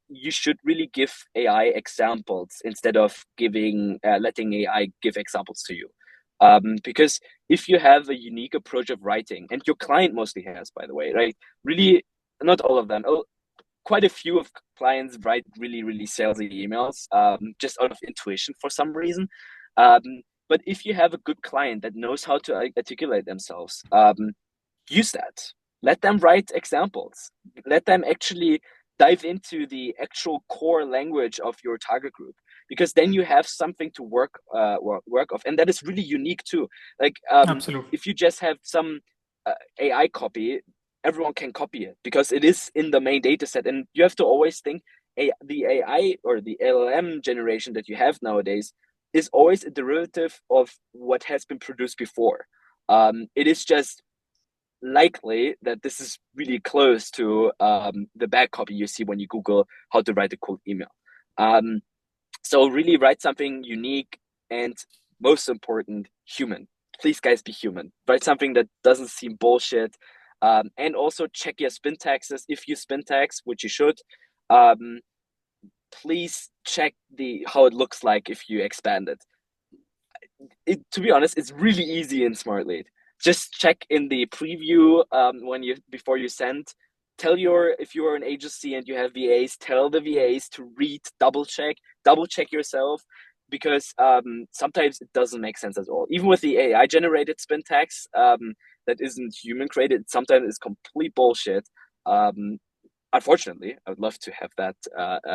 you should really give AI examples instead of letting AI give examples to you. Because if you have a unique approach of writing, and your client mostly has, by the way, right? Really, not all of them. Quite a few of clients write really salesy emails, just out of intuition for some reason. But if you have a good client that knows how to articulate themselves, use that. Let them write examples. Let them actually dive into the actual core language of your target group, because then you have something to work off, and that is really unique too. Like Absolutely. if you just have some AI copy, everyone can copy it because it is in the main data set, and you have to always think the AI or the LLM generation that you have nowadays is always a derivative of what has been produced before. It is just likely that this is really close to the bad copy you see when you Google how to write a cold email. So really write something unique and, most important, human. Please, guys, be human. Write something that doesn't seem bullshit. And also check your spin taxes. If you spin tax, which you should, please check how it looks like if you expand it. To be honest, it's really easy in Smartlead. Just check in the preview before you send. If you are an agency and you have VAs, tell the VAs to read, double check yourself, because sometimes it doesn't make sense at all. Even with the AI generated spin tax that isn't human created, sometimes it's complete bullshit. Unfortunately, I would love to have that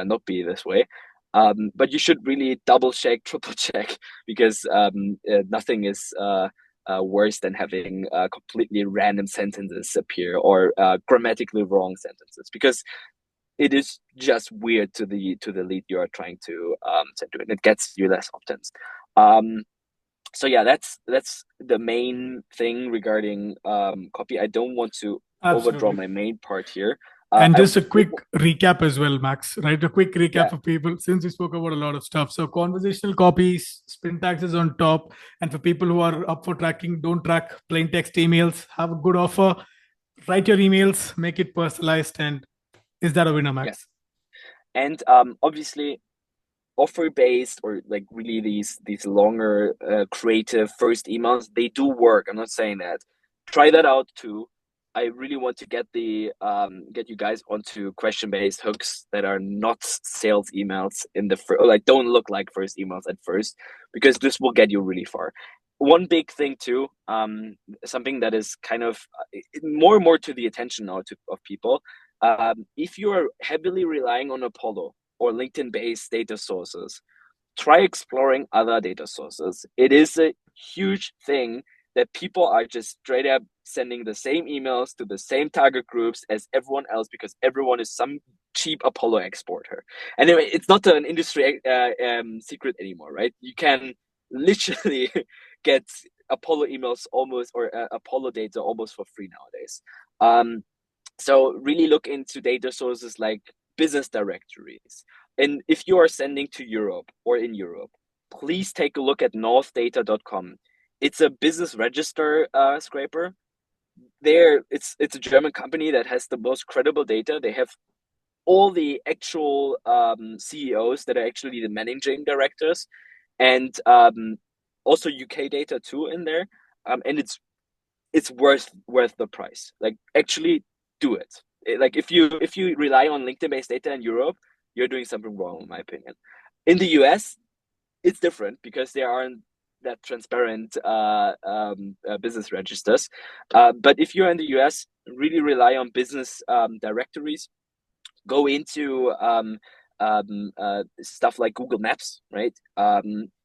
not be this way. But you should really double check, triple check, because nothing is worse than having completely random sentences appear, or grammatically wrong sentences, because it is just weird to the lead you are trying to send to, and it gets you less opt-ins. So yeah, that's the main thing regarding copy. I don't want to overdraw my main part here. And just a quick recap as well, Max, right? A quick recap for people, since we spoke about a lot of stuff. So conversational copies, spin taxes on top. And for people who are up for tracking, don't track plain text emails. Have a good offer. Write your emails, make it personalized. And is that a winner, Max? Yes. And obviously, offer-based, or like really these longer creative first emails, they do work. I'm not saying that. Try that out too. I really want to get you guys onto question-based hooks that are not sales emails don't look like first emails at first, because this will get you really far. One big thing too, something that is kind of more and more to the attention now of people. If you are heavily relying on Apollo or LinkedIn-based data sources, try exploring other data sources. It is a huge thing that people are just straight up sending the same emails to the same target groups as everyone else, because everyone is some cheap Apollo exporter. Anyway, it's not an industry secret anymore, right? You can literally get Apollo emails almost, or Apollo data almost for free nowadays. So really look into data sources like business directories. And if you are sending to Europe or in Europe, please take a look at northdata.com. It's a business register scraper. It's a German company that has the most credible data. They have all the actual CEOs that are actually the managing directors, and also UK data too in there. And it's worth the price. Like, actually do it. Like, if you rely on LinkedIn based data in Europe, you're doing something wrong, in my opinion. In the US, it's different because they aren't that transparent business registers. But if you're in the US, really rely on business directories. Go into stuff like Google Maps, right?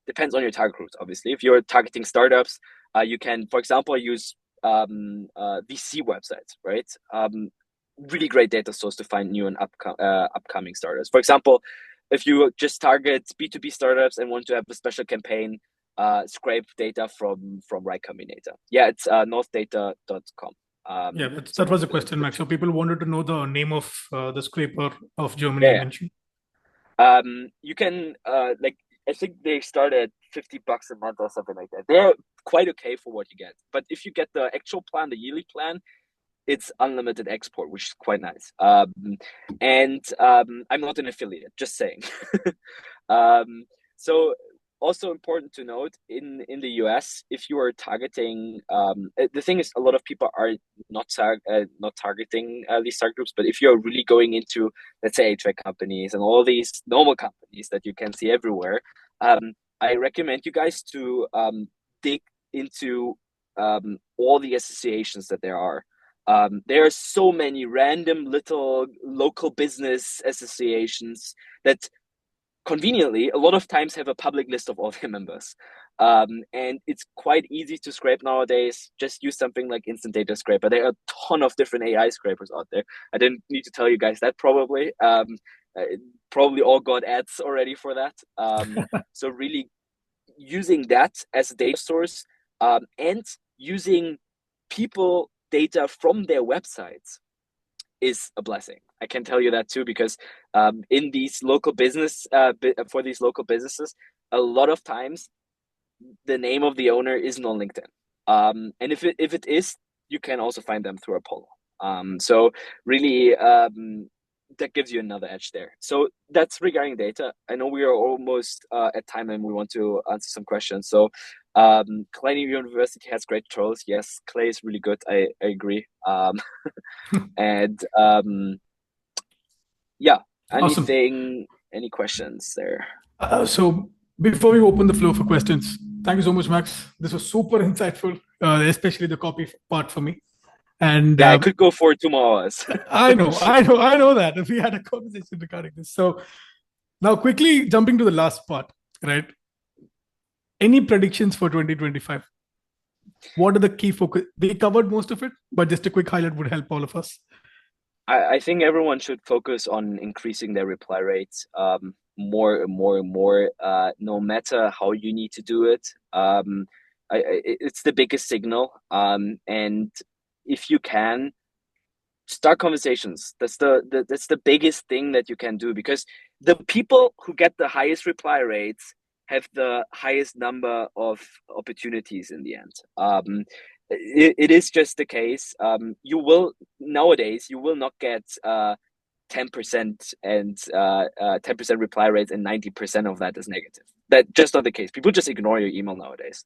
Depends on your target groups, obviously. If you're targeting startups, you can, for example, use VC websites, right? Really great data source to find new and upcoming startups. For example, if you just target B2B startups and want to have a special campaign, scrape data from Y Combinator. Yeah, it's northdata.com. That was a question, Max. So people wanted to know the name of the scraper of Germany you mentioned. You can I think they start at $50 a month or something like that. They're quite okay for what you get. But if you get the actual plan, the yearly plan, it's unlimited export, which is quite nice. And I'm not an affiliate, just saying. So also important to note, in the US, if you are targeting, the thing is, a lot of people are not targeting these target groups. But if you're really going into, let's say, HVAC companies and all these normal companies that you can see everywhere, I recommend you guys to dig into all the associations that there are. There are so many random little local business associations that conveniently a lot of times have a public list of all their members. And it's quite easy to scrape nowadays. Just use something like Instant Data Scraper. There are a ton of different AI scrapers out there. I didn't need to tell you guys that probably. Probably all got ads already for that. So really using that as a data source, and using people data from their websites is a blessing. I can tell you that too, because in these local business, for these local businesses, a lot of times the name of the owner isn't on LinkedIn. And if it is, you can also find them through a poll. So really, that gives you another edge there. So that's regarding data. I know we are almost at time and we want to answer some questions. So Clay University has great trolls. Yes, Clay is really good. I agree. And yeah, Awesome. any questions there? So before we open the floor for questions, thank you so much, Max. This was super insightful, especially the copy part for me. And yeah, I could go for 2 more hours. I know that if we had a conversation regarding this. So now quickly jumping to the last part, right? Any predictions for 2025? What are the key focus? We covered most of it, but just a quick highlight would help all of us. I think everyone should focus on increasing their reply rates more and more and more, no matter how you need to do it. It's the biggest signal. And if you can, start conversations. That's the biggest thing that you can do, because the people who get the highest reply rates have the highest number of opportunities in the end. It is just the case. Nowadays you will not get 10% and 10% reply rates and 90% of that is negative. That's just not the case. People just ignore your email nowadays.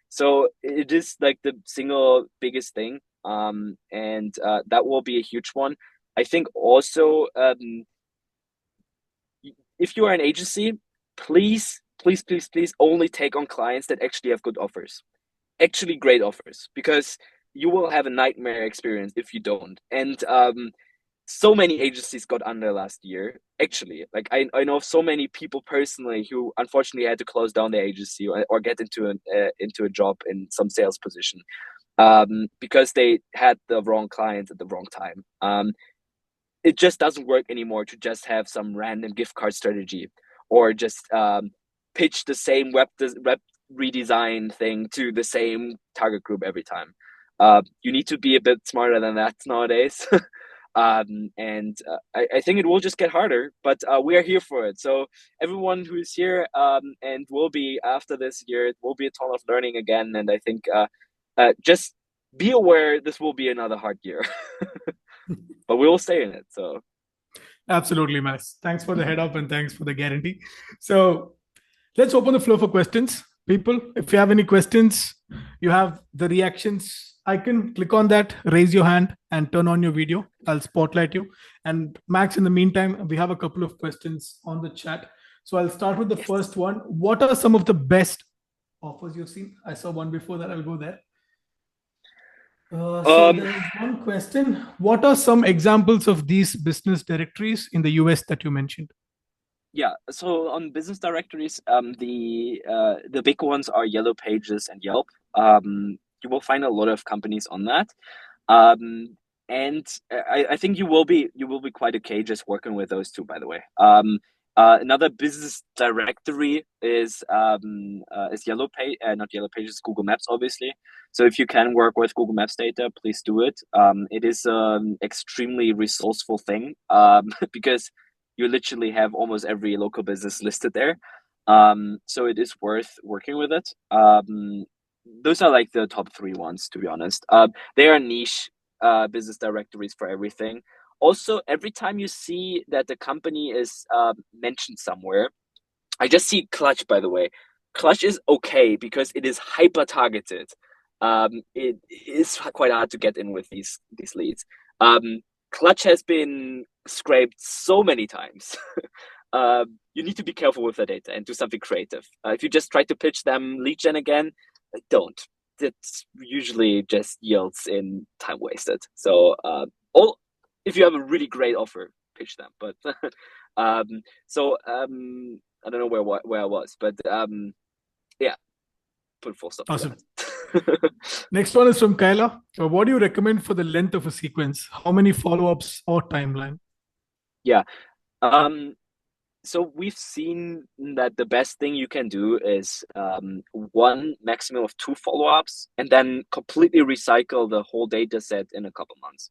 So it is like the single biggest thing. And that will be a huge one. I think also, if you are an agency, please only take on clients that actually have good offers, actually great offers, because you will have a nightmare experience if you don't. And so many agencies got under last year. Actually, like I know of so many people personally who unfortunately had to close down their agency or get into a job in some sales position, because they had the wrong clients at the wrong time. It just doesn't work anymore to just have some random gift card strategy, or just pitch the same web redesign thing to the same target group every time. You need to be a bit smarter than that nowadays. And I think it will just get harder, but we are here for it. So everyone who is here and will be after this year, it will be a ton of learning again. And I think just be aware this will be another hard year, but we will stay in it. So absolutely, Max. Thanks for the head up and thanks for the guarantee. So let's open the floor for questions. People, if you have any questions, you have the reactions icon, click on that, raise your hand and turn on your video. I'll spotlight you. And Max, in the meantime, we have a couple of questions on the chat. So I'll start with the first one. What are some of the best offers you've seen? I saw one before that. I'll go there. So there is one question. What are some examples of these business directories in the US that you mentioned? Yeah, so on business directories, the big ones are Yellow Pages and Yelp. You will find a lot of companies on that, and I think you will be quite okay just working with those two. By the way, another business directory is Yellow Page, not Yellow Pages, Google Maps, obviously. So if you can work with Google Maps data, please do it. It is an extremely resourceful thing, because you literally have almost every local business listed there. So it is worth working with it. Those are like the top 3 ones, to be honest. They are niche business directories for everything. Also, every time you see that the company is mentioned somewhere, I just see Clutch, by the way. Clutch is okay because it is hyper targeted. It is quite hard to get in with these leads. Clutch has been scraped so many times. you need to be careful with the data and do something creative. If you just try to pitch them lead gen again, don't. That usually just yields in time wasted. So if you have a really great offer, pitch them. But I don't know where I was, but yeah, put full stop. Awesome. Next one is from Kyla. What do you recommend for the length of a sequence? How many follow-ups or timeline? Yeah. So we've seen that the best thing you can do is one maximum of 2 follow-ups, and then completely recycle the whole data set in a couple months,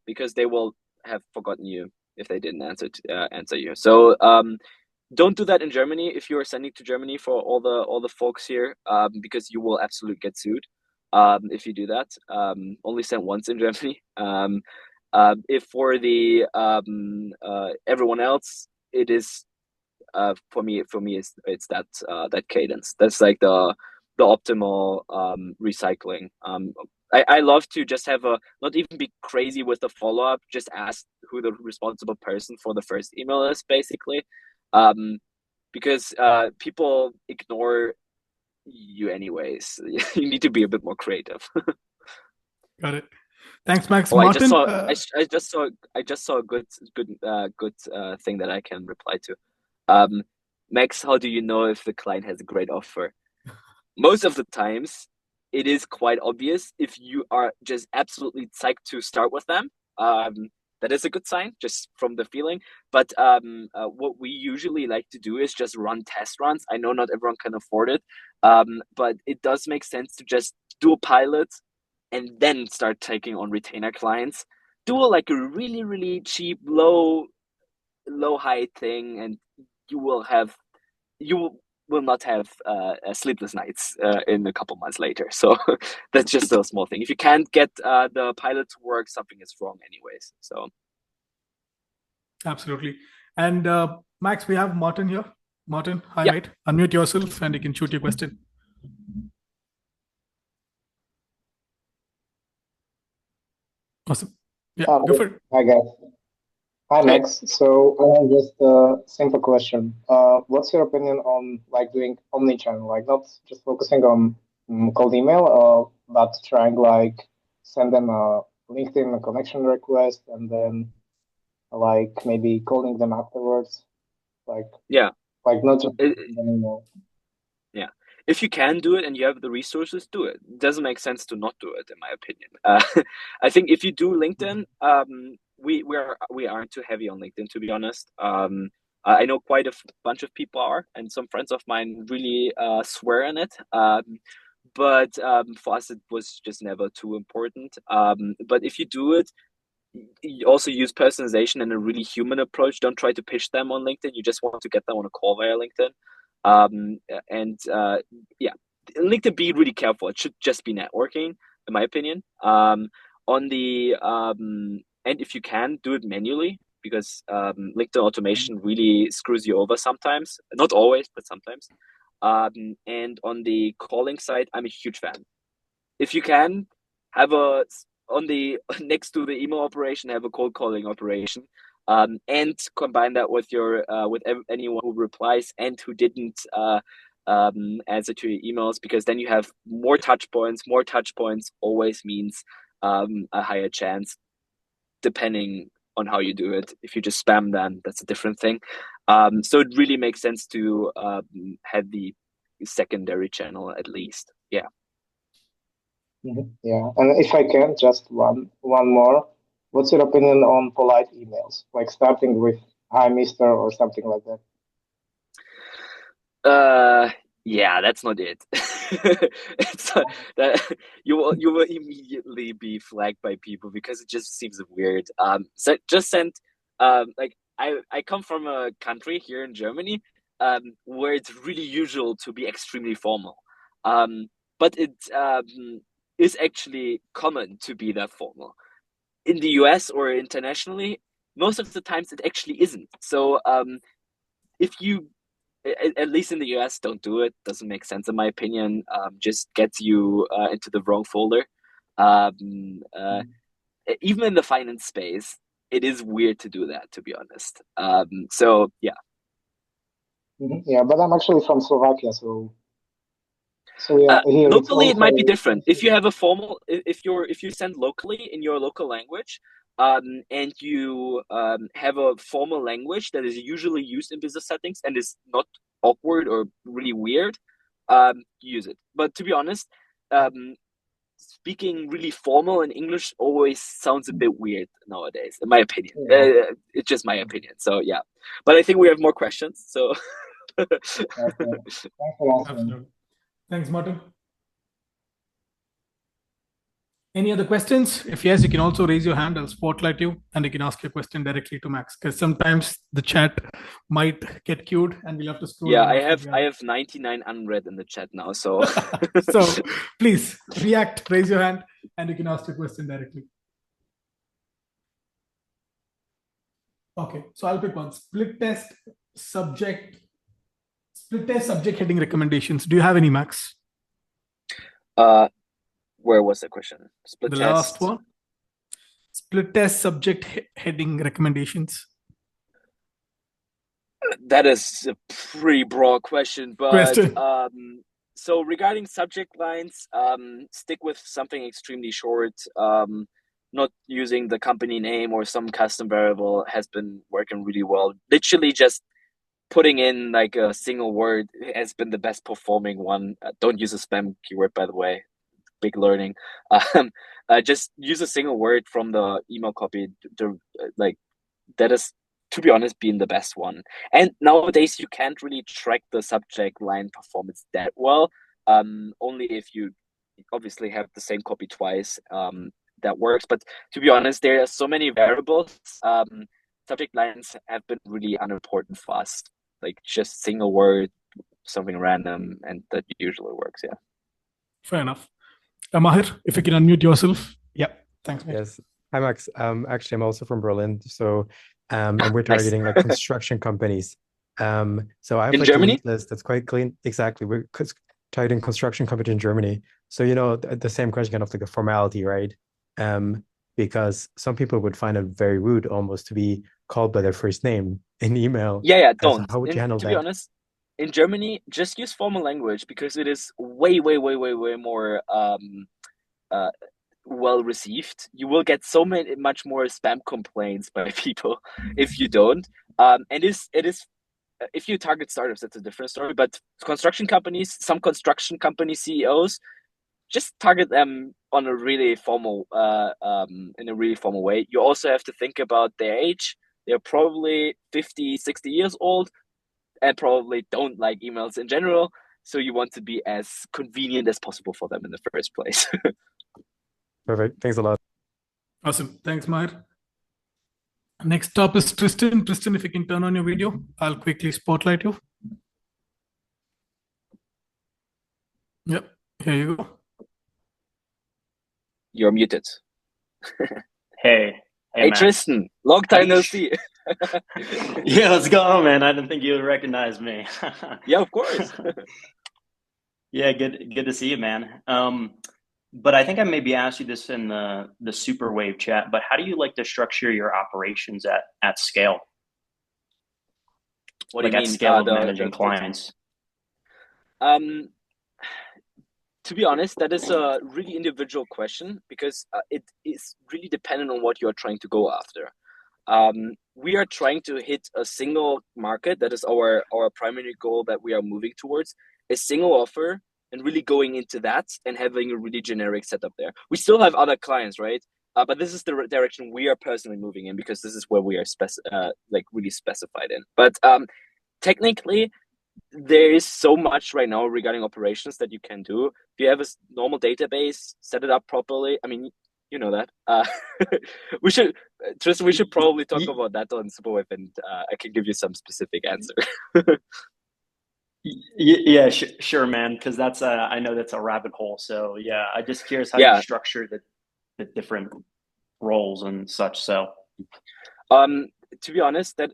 because they will have forgotten you if they didn't answer you. So don't do that in Germany if you are sending to Germany for all the folks here, because you will absolutely get sued if you do that. Only send once in Germany. If for the everyone else, it is for me it's that cadence. That's like the optimal recycling. I love to just have not even be crazy with the follow-up, just ask who the responsible person for the first email is, basically, because people ignore you anyways. You need to be a bit more creative. Got it. Thanks, Max. Oh, Martin, I just saw a good thing that I can reply to. Max, how do you know if the client has a great offer? Most of the times, it is quite obvious. If you are just absolutely psyched to start with them, that is a good sign, just from the feeling. But what we usually like to do is just run test runs. I know not everyone can afford it, but it does make sense to just do a pilot and then start taking on retainer clients. Do like a really, really cheap, low high thing, and you will not have sleepless nights in a couple months later. So that's just a small thing. If you can't get the pilot to work, something is wrong anyways. So absolutely. And Max, we have Martin here. Martin, hi, yeah. mate. Unmute yourself and you can shoot your question. Awesome. Yeah, go for it. Hi, guys. Hi, Max. So just a simple question. What's your opinion on like doing omni-channel, like not just focusing on cold email, but trying like send them a LinkedIn connection request and then like maybe calling them afterwards, like not just anymore. Yeah, if you can do it and you have the resources, do it. It doesn't make sense to not do it, in my opinion. I think if you do LinkedIn, we aren't too heavy on LinkedIn, to be honest. I know quite a bunch of people are, and some friends of mine really swear in it. But for us, it was just never too important. But if you do it, you also use personalization and a really human approach. Don't try to pitch them on LinkedIn. You just want to get them on a call via LinkedIn. LinkedIn, be really careful. It should just be networking, in my opinion. And if you can, do it manually, because LinkedIn automation really screws you over sometimes. Not always, but sometimes. And on the calling side, I'm a huge fan. If you can, have next to the email operation, have a cold calling operation, and combine that with your with anyone who replies and who didn't answer to your emails, because then you have more touch points. More touch points always means a higher chance, depending on how you do it. If you just spam them, that's a different thing. So it really makes sense to have the secondary channel at least. Yeah. Yeah, and if I can, just one more. What's your opinion on polite emails, like starting with "Hi, Mister" or something like that? Yeah, that's not it. That you will immediately be flagged by people, because it just seems weird. So just send like I come from a country here in Germany where it's really usual to be extremely formal. But it is actually common to be that formal. In the US or internationally, most of the times it actually isn't. So if you, at least in the US, don't do it. Doesn't make sense, in my opinion. Just gets you into the wrong folder. Even in the finance space, it is weird to do that, to be honest. So yeah. Yeah, but I'm actually from Slovakia, so yeah, here it's Locally, it might be also different. If you have a formal, if you send locally in your local language, and you have a formal language that is usually used in business settings and is not awkward or really weird, use it. But to be honest, speaking really formal in English always sounds a bit weird nowadays, in my opinion. yeah. It's just my opinion. So yeah, but I think we have more questions. So Okay. Thanks for asking. Absolutely. Thanks, Martin. Any other questions? If yes, you can also raise your hand. I'll spotlight you and you can ask your question directly to Max, because sometimes the chat might get queued and we'll have to scroll. yeah, I have 99 unread in the chat now. So so please react, raise your hand, and you can ask your question directly. Okay, so I'll pick one. Split test subject heading recommendations. Do you have any, Max? where was the question? Split The test. last one. Split test subject heading recommendations. That is a pretty broad question, but so regarding subject lines, stick with something extremely short. Not using the company name or some custom variable has been working really well. Literally just putting in like a single word has been the best performing one. Don't use a spam keyword, by the way. Big learning. Just use a single word from the email copy like that is, to be honest, been the best one. And nowadays you can't really track the subject line performance that well. Only if you obviously have the same copy twice, that works. But to be honest, there are so many variables. Subject lines have been really unimportant for us. Like just single word, something random, and that usually works. Yeah. Fair enough. Mahir, if you can unmute yourself. Yep. Thanks, mate. Yes. Hi, Max. Actually, I'm also from Berlin. So, and we're targeting like construction companies. So I have in like Germany? a lead list that's quite clean. Exactly. We're targeting construction company in Germany. So, you know, the same question, kind of like a formality, right? Because some people would find it very rude almost to be called by their first name in email. Yeah, So don't. how would you handle to that? be honest, in Germany, just use formal language because it is way more well received. You will get much more spam complaints by people if you don't. And it is if you target startups, that's a different story. But construction companies, some construction company CEOs, just target them on a really formal in a really formal way. You also have to think about their age. They're probably 50, 60 years old and probably don't like emails in general. So you want to be as convenient as possible for them in the first place. Perfect. Thanks a lot. Awesome. Thanks, Mahir. Next up is Tristan. Tristan, if you can turn on your video, I'll quickly spotlight you. Yep. Here you go. You're muted. Hey, Max. Tristan, long time no see. Yeah, what's going on, man? I didn't think you would recognize me. Yeah, of course. Yeah, good to see you, man. But I think I maybe asked you this in the Superwave chat, but how do you like to structure your operations at scale? What do you mean? At scale of managing clients? To be honest, that is a really individual question because it is really dependent on what you're trying to go after. We are trying to hit a single market. That is our primary goal that we are moving towards, a single offer and really going into that and having a really generic setup there. We still have other clients, right? But this is the direction we are personally moving in because this is where we are really specified in. But technically, there is so much right now regarding operations that you can do. If you have a normal database, set it up properly. I mean, you know that. We should probably talk about that on Superwave, and I can give you some specific answer. Yeah, sure, man. Because that's I know that's a rabbit hole. So yeah, I'm just curious how you structure the different roles and such. So, to be honest, that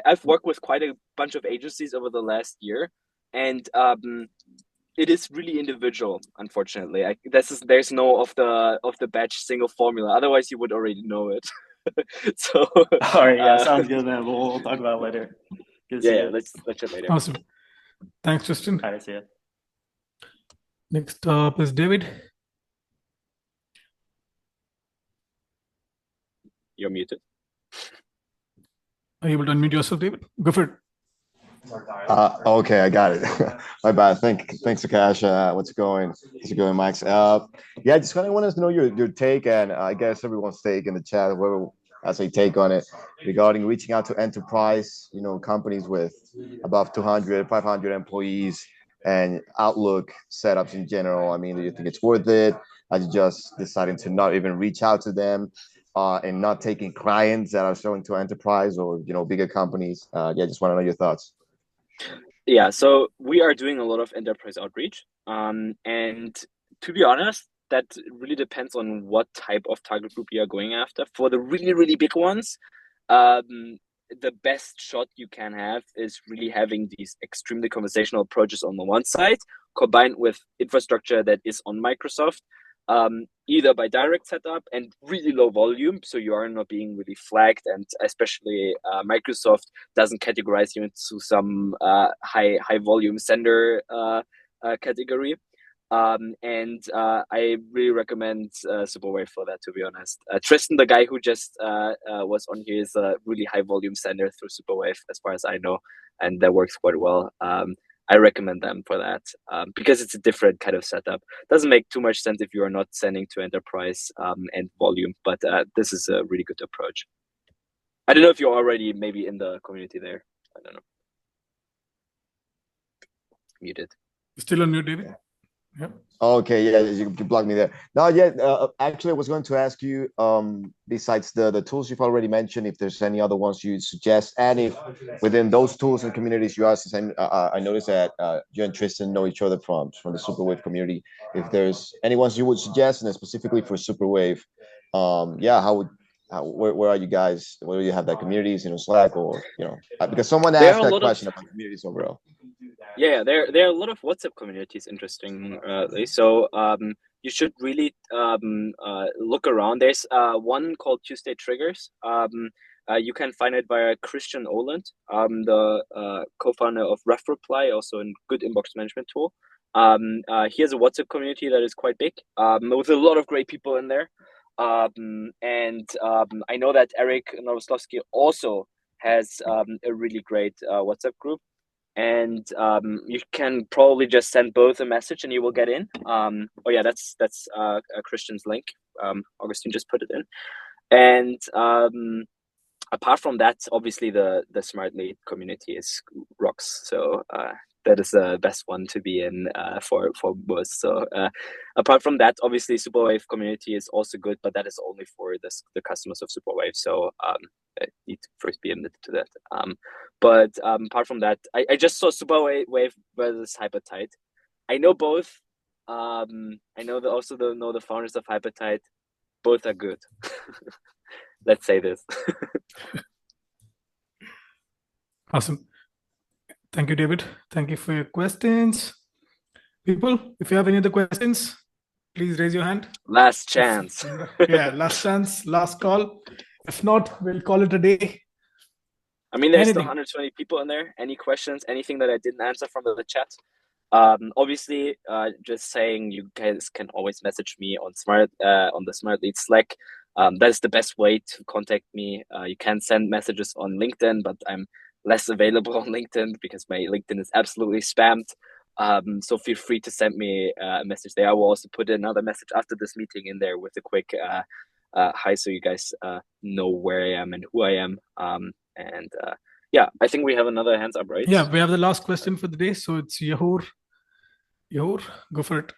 I've worked with quite a bunch of agencies over the last year, and it is really individual. Unfortunately, there's no off the batch single formula. Otherwise, you would already know it. So All right, yeah, sounds good, man. We'll talk about it later. Good to see you. let's chat later. Awesome. Thanks, Tristan. All right, see you. Next up is David. You're muted. Are you able to unmute yourself, David? Go for it. Okay, I got it. My bad. Thanks, Akash. What's it going? How's it going, Max? Yeah, just kind of wanted to know your take, and I guess everyone's take in the chat, whoever has a take on it regarding reaching out to enterprise, companies with above 200, 500 employees, and Outlook setups in general. I mean, do you think it's worth it? Are you just deciding to not even reach out to them? And not taking clients that are selling to enterprise or bigger companies. Just want to know your thoughts. Yeah, so we are doing a lot of enterprise outreach, and to be honest, that really depends on what type of target group you are going after. For the really, really big ones, the best shot you can have is really having these extremely conversational approaches on the one side, combined with infrastructure that is on Microsoft, either by direct setup and really low volume, so you are not being really flagged, and especially Microsoft doesn't categorize you into some high volume sender category. And I really recommend Superwave for that, to be honest. Tristan, the guy who just was on here, is a really high volume sender through Superwave, as far as I know, and that works quite well. I recommend them for that because it's a different kind of setup. Doesn't make too much sense if you are not sending to enterprise and volume, but this is a really good approach. I don't know if you're already maybe in the community there. I don't know. Muted. Still on mute, David? Yep. Okay, yeah, you blocked me there. No, yeah, actually, I was going to ask you, besides the tools you've already mentioned, if there's any other ones you suggest, and if within those tools and communities you are, since I noticed that you and Tristan know each other from the Superwave community, if there's any ones you would suggest, and specifically for Superwave, where are you guys? Where do you have that communities, Slack or, because someone asked that question about communities overall. Yeah, there are a lot of WhatsApp communities, interestingly. So you should really look around. There's one called Tuesday Triggers. You can find it via Christian Oland, the co-founder of RefReply, also a good inbox management tool. He has a WhatsApp community that is quite big, with a lot of great people in there. And I know that Eric Novoslavsky also has a really great WhatsApp group. And you can probably just send both a message and you will get in. That's Christian's link. Augustine just put it in. And apart from that, obviously the Smartlead community is rocks. So that is the best one to be in for both. So apart from that, obviously Superwave community is also good, but that is only for the customers of Superwave. So I need to first be admitted to that. But apart from that, I just saw Superwave versus Hypertide. I know both. I know the founders of Hypertide. Both are good. Let's say this. Awesome. Thank you, David. Thank you for your questions. People, if you have any other questions, please raise your hand. Last chance. Yeah, last chance, last call. If not, we'll call it a day. I mean, there's still 120 people in there. Any questions? Anything that I didn't answer from the chat? Obviously, just saying, you guys can always message me on the Smartlead Slack. That is the best way to contact me. You can send messages on LinkedIn, but I'm less available on LinkedIn because my LinkedIn is absolutely spammed. So feel free to send me a message there. I will also put another message after this meeting in there with a quick hi, so you guys know where I am and who I am. I think we have another hands up, right? Yeah, we have the last question for the day. So it's Yahur. Yahur, go for it.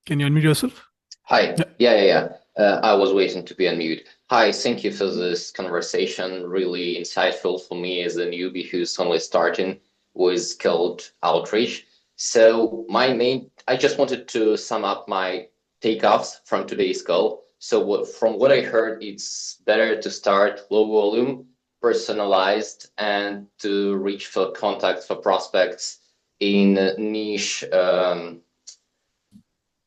Can you unmute yourself? Hi. Yeah. I was waiting to be unmuted. Hi, thank you for this conversation. Really insightful for me as a newbie who's only starting with cold outreach. So I just wanted to sum up my takeoffs from today's call. So from what I heard, it's better to start low volume, personalized, and to reach for contacts for prospects in niche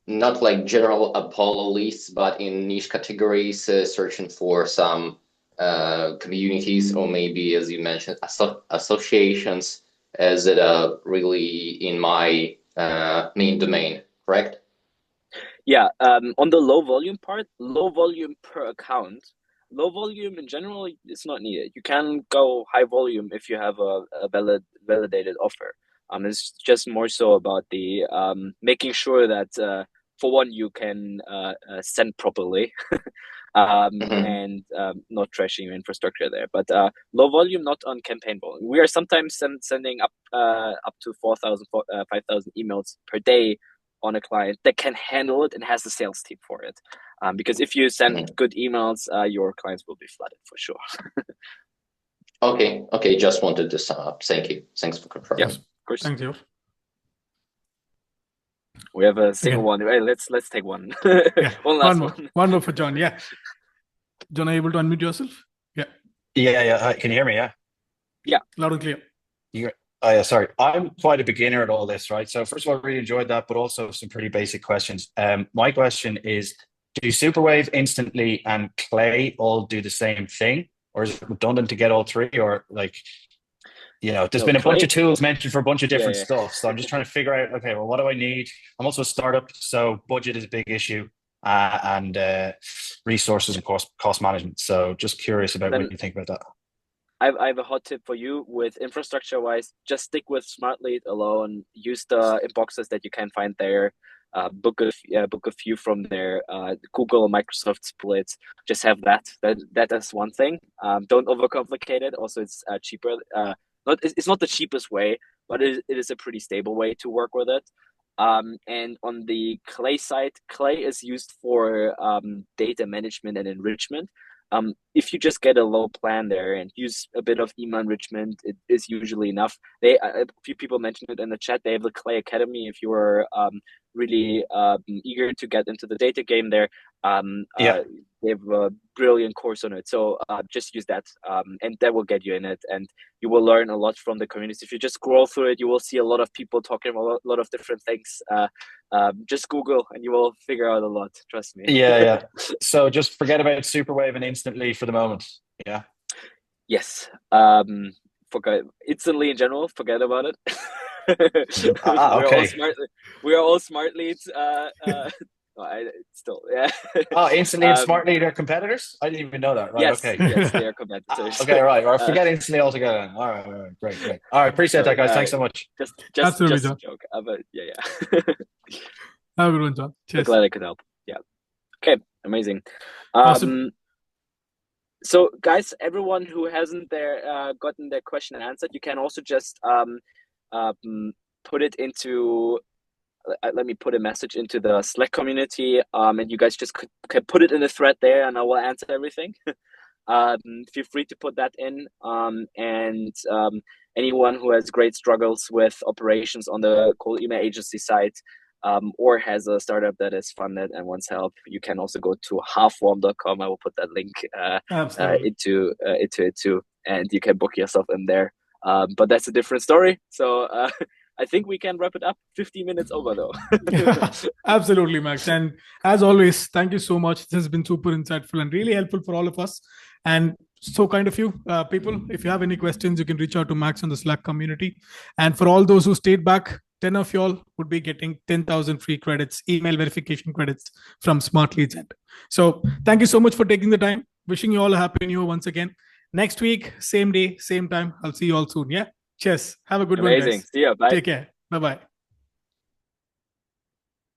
not like general Apollo lists, but in niche categories, searching for some communities, or maybe, as you mentioned, associations, as it really in my main domain, correct? Yeah, on the low volume part, low volume per account, low volume in general is not needed. You can go high volume if you have a validated offer. It's just more so about the making sure that for one, you can send properly and not trashing your infrastructure there. But low volume, not on campaign volume. We are sometimes sending up to 4,000, 5,000 emails per day on a client that can handle it and has the sales team for it. Because if you send good emails, your clients will be flooded for sure. Okay. Just wanted to sum up. Thank you. Thanks for confirming. Yes, of course. Thank you. We have a single one. Right, let's take one. One last one. One more for John. Yeah. John, are you able to unmute yourself? Yeah. Yeah. Can you hear me? Yeah. Loud and clear. Yeah, sorry. I'm quite a beginner at all this, right? So first of all, I really enjoyed that, but also some pretty basic questions. My question is, do Superwave, Instantly, and Clay all do the same thing? Or is it redundant to get all three? Or there's been a bunch of tools mentioned for a bunch of different stuff. So I'm just trying to figure out, okay, well, what do I need? I'm also a startup, so budget is a big issue, and resources and cost management. So just curious about what you think about that. I have a hot tip for you with infrastructure wise. Just stick with Smartlead alone. Use the inboxes that you can find there. Book a few from there. Google, Microsoft splits. Just have that. That is one thing. Don't overcomplicate it. Also, it's cheaper. It's not the cheapest way, but it is a pretty stable way to work with it. And on the Clay side, Clay is used for data management and enrichment. If you just get a low plan there and use a bit of email enrichment, it is usually enough. A few people mentioned it in the chat. They have the Clay Academy if you are really eager to get into the data game there. They have a brilliant course on it. So just use that and that will get you in it. And you will learn a lot from the community. If you just scroll through it, you will see a lot of people talking about a lot of different things. Just Google and you will figure out a lot. Trust me. Yeah. So just forget about Superwave and Instantly for the moment. Yeah. Yes. Forget Instantly in general. Forget about it. Okay. We are all Smartleads. Instantly and Smartlead are competitors? I didn't even know that. Right. Yes, okay. Yes, they are competitors. Okay, right. Or forget Instantly altogether. All right. Great. All right, appreciate that, guys. Thanks so much. Just a joke. But yeah. Have a good one, John. Cheers. Glad I could help. Yeah. Okay, amazing. Awesome. So, guys, everyone who hasn't gotten their question answered, you can also just put it into. Let me put a message into the Slack community, and you guys just can put it in the thread there, and I will answer everything. Feel free to put that in, and anyone who has great struggles with operations on the cold email agency side, or has a startup that is funded and wants help, you can also go to halfwarm.com. I will put that link into it too, and you can book yourself in there. But that's a different story. So I think we can wrap it up. 15 minutes over though. Absolutely, Max. And as always, thank you so much. This has been super insightful and really helpful for all of us. And so kind of you people, if you have any questions, you can reach out to Max on the Slack community. And for all those who stayed back, 10 of y'all would be getting 10,000 free credits, email verification credits from Smartlead's end. So thank you so much for taking the time. Wishing you all a happy new year once again. Next week, same day, same time. I'll see you all soon. Yeah. Cheers. Have a good one, guys. See ya. Bye. Take care. Bye-bye.